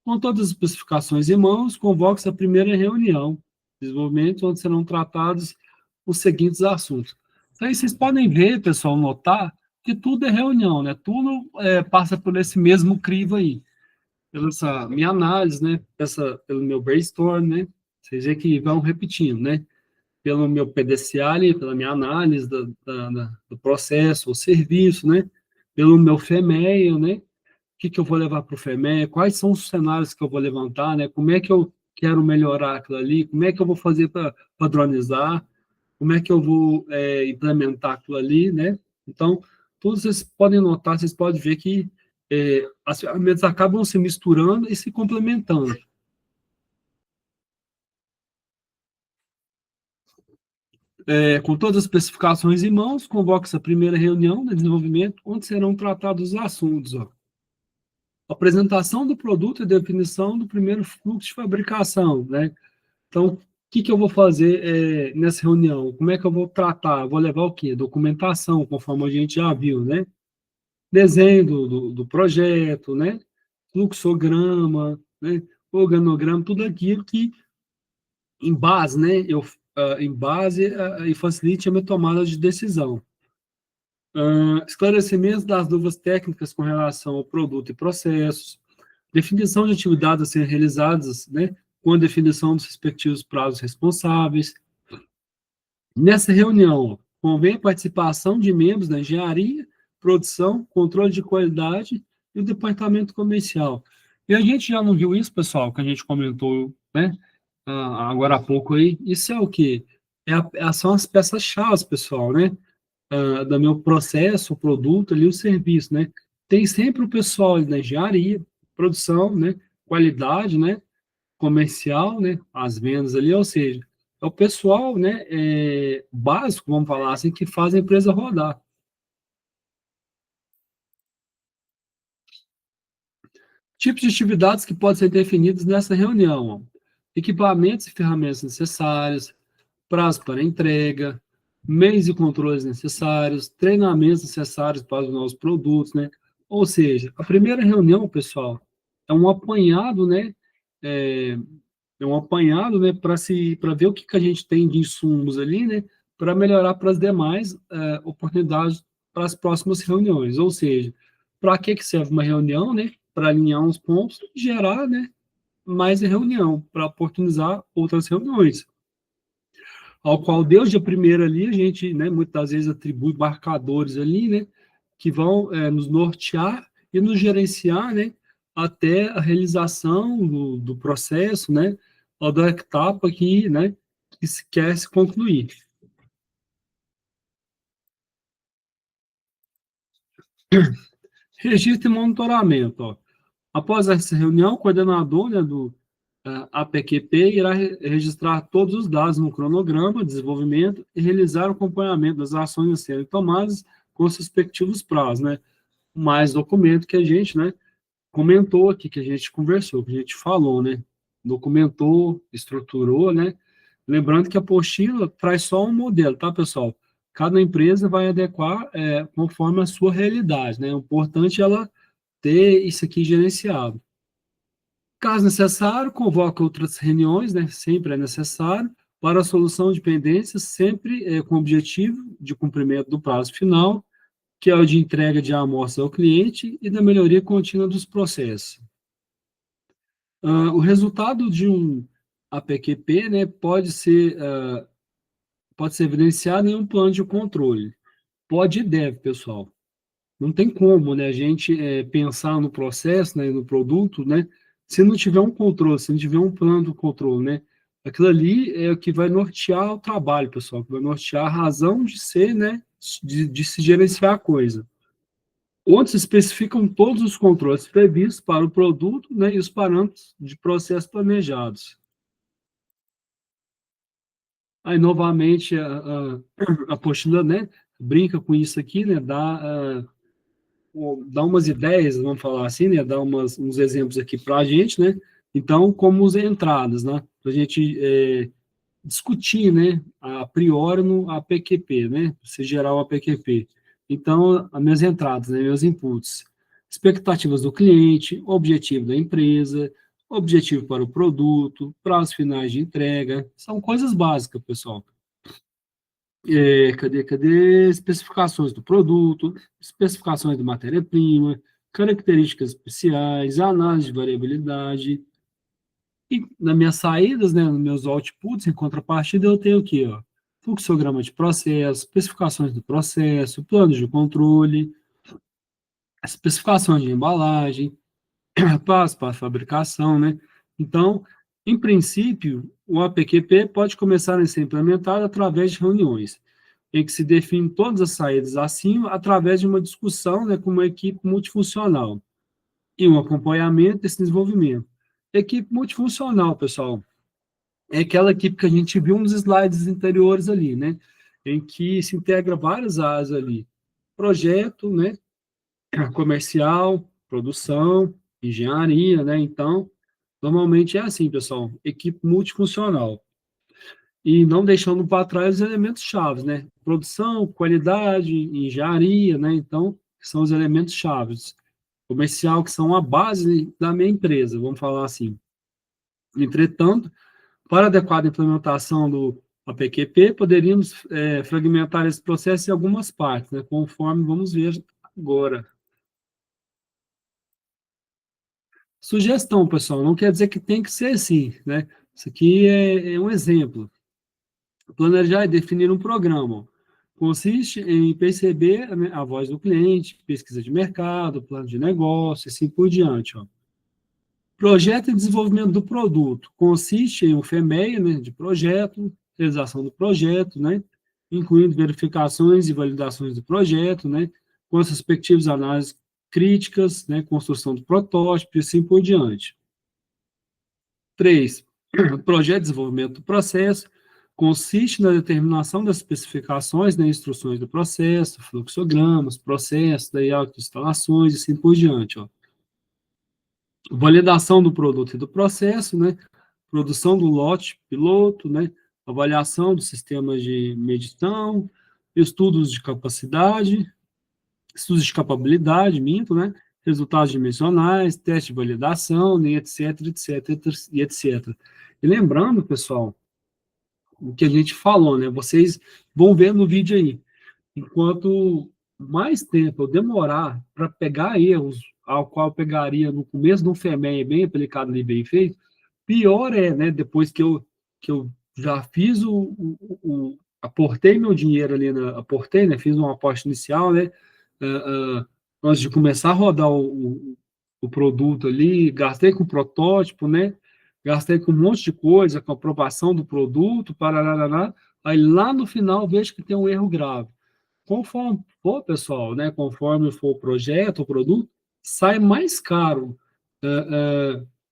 Com todas as especificações em mãos, convoca-se a primeira reunião de desenvolvimento, onde serão tratados os seguintes assuntos. Então, aí vocês podem ver, pessoal, notar que tudo é reunião, né? Tudo passa por esse mesmo crivo aí. Pela essa minha análise, né? Pelo meu brainstorm, né? Vocês veem que vão repetindo, né? Pelo meu PDCA ali, pela minha análise do processo, o serviço, né? Pelo meu FEMEA, né? Que eu vou levar para o FEMEA, quais são os cenários que eu vou levantar, né? Como é que eu quero melhorar aquilo ali, como é que eu vou fazer para padronizar, como é que eu vou implementar aquilo ali, né? Então, todos vocês podem notar, vocês podem ver que as ferramentas acabam se misturando e se complementando. Com todas as especificações em mãos, convoca essa primeira reunião de desenvolvimento, onde serão tratados os assuntos, ó. Apresentação do produto e definição do primeiro fluxo de fabricação, né? Então, o que eu vou fazer nessa reunião? Como é que eu vou tratar? Vou levar o quê? Documentação, conforme a gente já viu, né? Desenho do projeto, né? Fluxograma, né? Organograma, tudo aquilo que, em base, né? E facilite a minha tomada de decisão. Esclarecimento das dúvidas técnicas com relação ao produto e processos, definição de atividades a serem realizadas, né, com a definição dos respectivos prazos responsáveis. Nessa reunião, convém a participação de membros da engenharia, produção, controle de qualidade e o departamento comercial. E a gente já não viu isso, pessoal, que a gente comentou, né, agora há pouco aí. Isso é o quê? São as peças-chave, pessoal, né? Do meu processo, o produto ali, o serviço, né? Tem sempre o pessoal ali da engenharia, produção, né? Qualidade, né? Comercial, né? As vendas ali, ou seja, é o pessoal, né? Básico, vamos falar assim, que faz a empresa rodar. Tipos de atividades que podem ser definidos nessa reunião: ó. Equipamentos e ferramentas necessários, prazo para entrega, meios e controles necessários, treinamentos necessários para os novos produtos, né? Ou seja, a primeira reunião, pessoal, é um apanhado, né? É, um apanhado, né? Para ver o que a gente tem de insumos ali, né? Para melhorar para as demais oportunidades para as próximas reuniões. Ou seja, para que serve uma reunião, né? Para alinhar uns pontos e gerar, né? Mais reunião, para oportunizar outras reuniões ao qual Deus de primeira ali, a gente, né, muitas vezes atribui marcadores ali, né, que vão nos nortear e nos gerenciar, né, até a realização do processo, né, ou da etapa que se quer se concluir. Registro e monitoramento, ó. Após essa reunião, o coordenador, né, do APQP irá registrar todos os dados no cronograma de desenvolvimento e realizar o acompanhamento das ações a serem tomadas com os respectivos prazos, né? Mais documento que a gente, né, comentou aqui, que a gente conversou, que a gente falou, né? Documentou, estruturou, né? Lembrando que a apostila traz só um modelo, tá, pessoal? Cada empresa vai adequar conforme a sua realidade, né? O importante é ela ter isso aqui gerenciado. Caso necessário, convoca outras reuniões, né? Sempre é necessário, para a solução de pendências, sempre com o objetivo de cumprimento do prazo final, que é o de entrega de amostra ao cliente e da melhoria contínua dos processos. O resultado de um APQP, né, pode ser evidenciado em um plano de controle. Pode e deve, pessoal. Não tem como, né, a gente pensar no processo, né, no produto, né, se não tiver um controle, se não tiver um plano do controle, né, aquilo ali é o que vai nortear o trabalho, pessoal, que vai nortear a razão de ser, né, de se gerenciar a coisa. Onde se especificam todos os controles previstos para o produto, né, e os parâmetros de processo planejados. Aí, novamente, a apostila, né, brinca com isso aqui, né, dá umas ideias, vamos falar assim, né? Dar uns exemplos aqui para a gente, né? Então, como as entradas, né? Para a gente discutir, né? A priori no APQP, né? Se gerar o APQP. Então, as minhas entradas, né? Meus inputs. Expectativas do cliente, objetivo da empresa, objetivo para o produto, prazos finais de entrega. São coisas básicas, pessoal. Cadê? Especificações do produto, especificações de matéria-prima, características especiais, análise de variabilidade. E nas minhas saídas, né, nos meus outputs, em contrapartida, eu tenho aqui, ó, fluxograma de processo, especificações do processo, planos de controle, especificações de embalagem, passo para a fabricação, né? Então, em princípio, o APQP pode começar a ser implementado através de reuniões, em que se define todas as saídas acima através de uma discussão, né, com uma equipe multifuncional e um acompanhamento desse desenvolvimento. Equipe multifuncional, pessoal, é aquela equipe que a gente viu nos slides anteriores ali, né, em que se integra várias áreas ali, projeto, né, comercial, produção, engenharia, né, então, normalmente é assim, pessoal, equipe multifuncional. E não deixando para trás os elementos chaves, né? Produção, qualidade, engenharia, né? Então, são os elementos chaves. Comercial, que são a base da minha empresa, vamos falar assim. Entretanto, para adequada implementação do APQP, poderíamos fragmentar esse processo em algumas partes, né? Conforme vamos ver agora. Sugestão, pessoal, não quer dizer que tem que ser assim, né? Isso aqui é um exemplo. Planejar e definir um programa. Consiste em perceber a voz do cliente, pesquisa de mercado, plano de negócio, assim por diante. Ó. Projeto e desenvolvimento do produto. Consiste em um FMEA, né, de projeto, realização do projeto, né, incluindo verificações e validações do projeto, né, com as respectivas análises críticas, né, construção do protótipo e assim por diante. 3. Projeto de desenvolvimento do processo consiste na determinação das especificações, né, instruções do processo, fluxogramas, processos, layout de instalações e assim por diante. Ó. validação do produto e do processo, né? Produção do lote piloto, né? Avaliação dos sistemas de medição, estudos de capacidade, estudos de capabilidade, minto, né? Resultados dimensionais, teste de validação, e etc, etc, e etc. E lembrando, pessoal, o que a gente falou, né? Vocês vão ver no vídeo aí. Enquanto mais tempo eu demorar para pegar erros, ao qual eu pegaria no começo de um FEMEA bem aplicado e bem feito, pior é, né? Depois que eu já fiz aportei meu dinheiro ali, aportei, né? Fiz uma aposta inicial, né? Antes de começar a rodar o produto ali, gastei com protótipo, né? Gastei com um monte de coisa, com a aprovação do produto, parará, aí lá no final vejo que tem um erro grave. Conforme for, pessoal, né? Conforme for o projeto, o produto, sai mais caro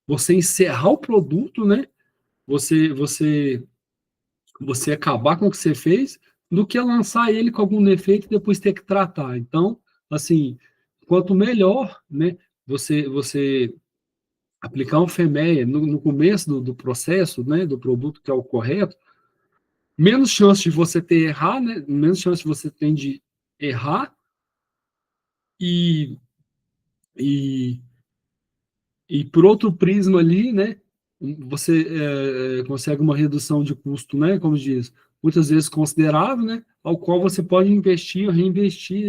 você encerrar o produto, né? Você acabar com o que você fez, do que lançar ele com algum defeito e depois ter que tratar. Então, assim, quanto melhor, né? Você aplicar um FEMEA no começo do processo, né? Do produto que é o correto, menos chance de você ter errar, né? Menos chance de você ter de errar e, e E por outro prisma ali, né, você consegue uma redução de custo, né, como diz, muitas vezes considerável, né, ao qual você pode investir, reinvestir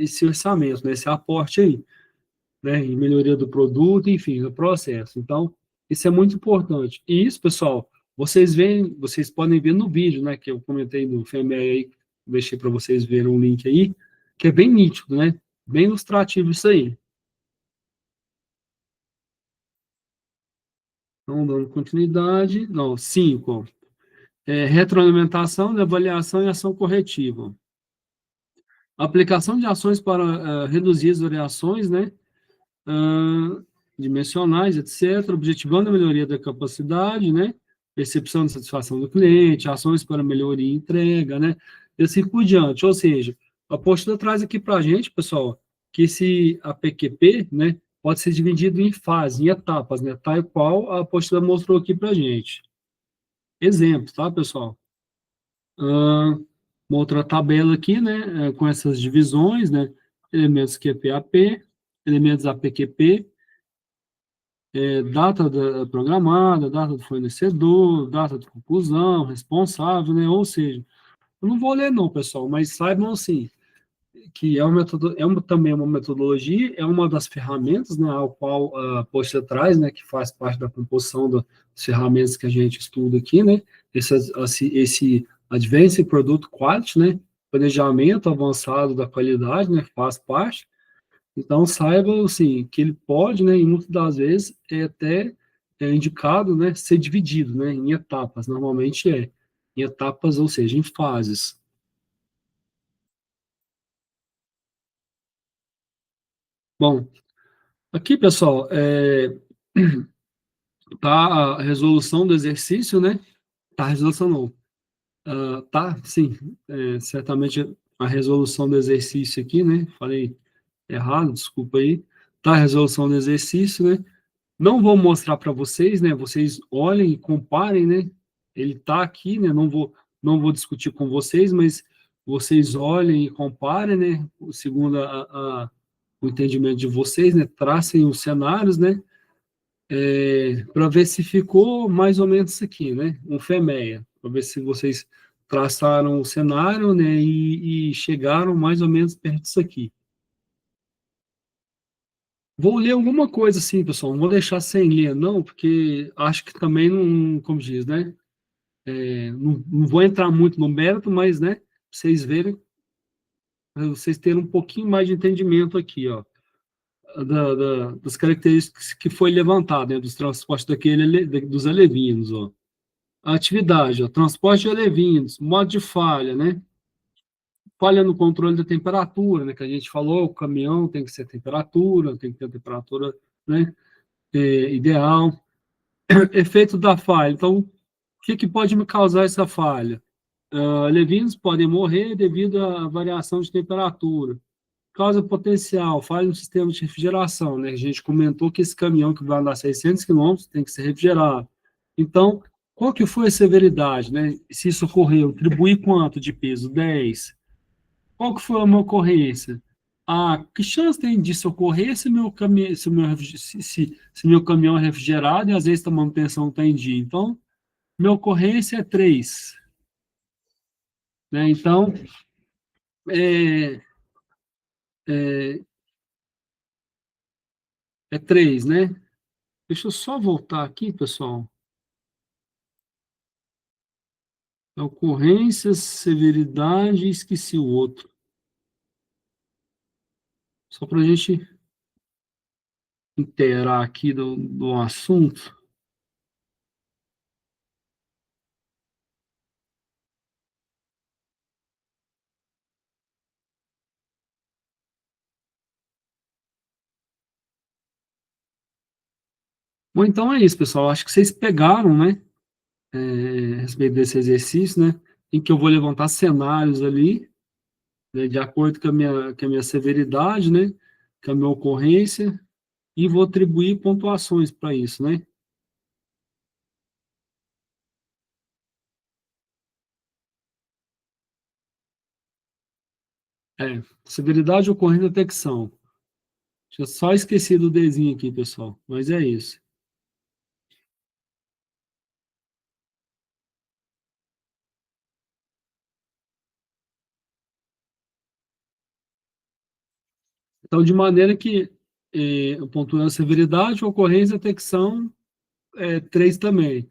esse orçamento, né, esse aporte aí, né, em melhoria do produto, enfim, do processo. Então, isso é muito importante. E isso, pessoal, vocês podem ver no vídeo, né, que eu comentei no FEMEA aí, deixei para vocês verem um link aí, que é bem nítido, né, bem ilustrativo isso aí. Então, dando continuidade. Não, 5. Retroalimentação, avaliação e ação corretiva. Aplicação de ações para reduzir as variações, né? Dimensionais, etc., objetivando a melhoria da capacidade, né? Percepção de satisfação do cliente, ações para melhoria e entrega, né? E assim por diante. Ou seja, a apostila traz aqui para a gente, pessoal, que esse APQP, né? Pode ser dividido em fases, em etapas, né? Tal qual a apostila mostrou aqui para a gente. Exemplo, tá, pessoal? Uma outra tabela aqui, né, com essas divisões, né, elementos QPAP, elementos APQP, data programada, data do fornecedor, data de conclusão, responsável, né, ou seja, eu não vou ler não, pessoal, mas saibam assim, que também uma metodologia, é uma das ferramentas, né, ao qual a Poxa traz, né, que faz parte da composição das ferramentas que a gente estuda aqui, né, esse Advanced Product Quality, né, planejamento avançado da qualidade, né, faz parte. Então, saiba, assim, que ele pode, né, e muitas das vezes é até indicado, né, ser dividido, né, em etapas, normalmente em etapas, ou seja, em fases. Bom, aqui, pessoal, tá a resolução do exercício, né? Tá a resolução não. Tá, sim, certamente a resolução do exercício aqui, né? Falei errado, desculpa aí. Tá a resolução do exercício, né? Não vou mostrar para vocês, né? Vocês olhem e comparem, né? Ele tá aqui, né? Não vou discutir com vocês, mas vocês olhem e comparem, né? Segundo o entendimento de vocês, né? Tracem os cenários, né? Para ver se ficou mais ou menos isso aqui, né? Um FEMEA, para ver se vocês traçaram o cenário, né? E chegaram mais ou menos perto disso aqui. Vou ler alguma coisa assim, pessoal. Não vou deixar sem ler, não, porque acho que também não, como diz, né? Não vou entrar muito no mérito, mas, né? Vocês verem, vocês terem um pouquinho mais de entendimento aqui, ó. Das características que foi levantado, né? Dos transportes dos alevinos, ó. A atividade, ó, transporte de alevinos, modo de falha, né? Falha no controle da temperatura, né? Que a gente falou, o caminhão tem que ser temperatura, tem que ter a temperatura, né? Ideal. Efeito da falha. Então, o que pode me causar essa falha? Alevinos podem morrer devido à variação de temperatura. causa potencial, falha no sistema de refrigeração, né? A gente comentou que esse caminhão que vai andar 600 quilômetros tem que ser refrigerado. Então, qual que foi a severidade, né? Se isso ocorreu, atribuir quanto de peso? 10. Qual que foi uma ocorrência? Ah, que chance tem disso ocorrer se meu caminhão, se meu caminhão é refrigerado e às vezes a manutenção está em dia? Então, minha ocorrência é 3, né? Então, é, é, é 3, né? Deixa eu só voltar aqui, pessoal. Ocorrências, severidade, esqueci o outro. Só para a gente inteirar aqui do assunto. Bom, então é isso, pessoal. Acho que vocês pegaram, né? A respeito desse exercício, né? Em que eu vou levantar cenários ali, né, de acordo com a minha severidade, né? Com a minha ocorrência, e vou atribuir pontuações para isso, né? Severidade, ocorrência e detecção. Tinha só esquecido o Dzinho aqui, pessoal, mas é isso. Então, de maneira que eu pontuei a severidade, ocorrência, detecção, 3 também.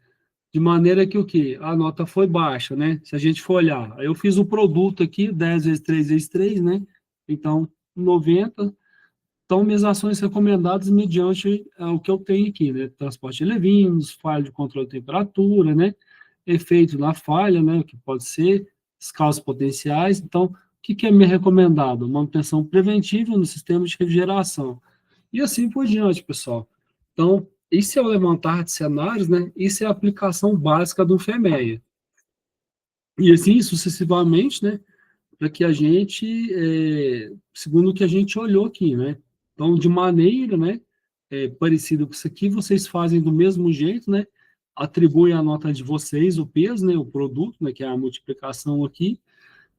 De maneira que o quê? A nota foi baixa, né? Se a gente for olhar, eu fiz o produto aqui, 10 vezes 3 vezes 3, né? Então, 90. Então, minhas ações recomendadas mediante o que eu tenho aqui, né? Transporte de levinos, falha de controle de temperatura, né? Efeito na falha, né? O que pode ser, as causas potenciais. Então, o que é me recomendado? Manutenção preventiva no sistema de refrigeração. E assim por diante, pessoal. Então, isso é o levantar de cenários, né? Isso é a aplicação básica do FEMEA. E assim sucessivamente, né? Para que a gente, segundo o que a gente olhou aqui, né? Então, de maneira, né? Parecida com isso aqui, vocês fazem do mesmo jeito, né? Atribuem a nota de vocês, o peso, né? O produto, né? Que é a multiplicação aqui.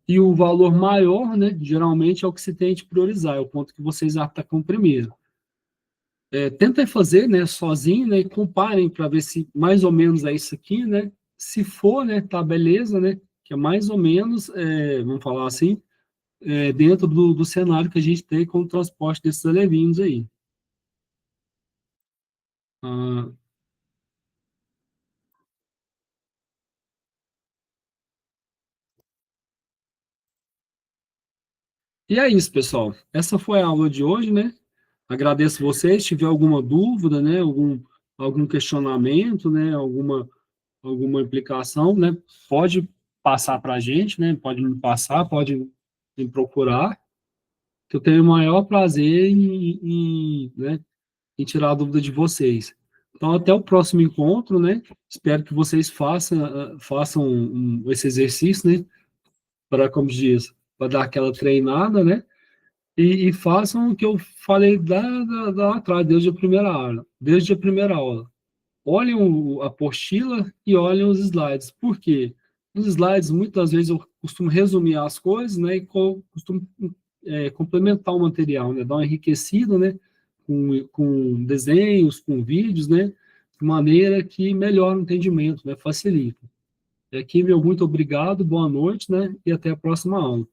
E o valor maior, né? Geralmente é o que se tem de priorizar, é o ponto que vocês atacam primeiro. Tentem fazer, né, sozinho, né, e comparem para ver se mais ou menos é isso aqui, né? Se for, né, tá beleza, né? Que é mais ou menos, vamos falar assim, dentro do cenário que a gente tem com o transporte desses alevinhos aí. Ah, e é isso, pessoal. Essa foi a aula de hoje, né? Agradeço vocês. Se tiver alguma dúvida, né, algum questionamento, né, alguma implicação, né, pode passar para a gente, né? Pode me passar, pode me procurar, que eu tenho o maior prazer né, em tirar a dúvida de vocês. Então, até o próximo encontro, né? Espero que vocês façam esse exercício, né? Para, como diz, para dar aquela treinada, né? E façam o que eu falei lá atrás, desde a primeira aula. Desde a primeira aula. Olhem a apostila e olhem os slides. Por quê? Nos slides, muitas vezes, eu costumo resumir as coisas, né? E costumo complementar o material, né? Dar uma enriquecida, né? Com desenhos, com vídeos, né? De maneira que melhora o entendimento, né? Facilita. E aqui, meu muito obrigado, boa noite, né? E até a próxima aula.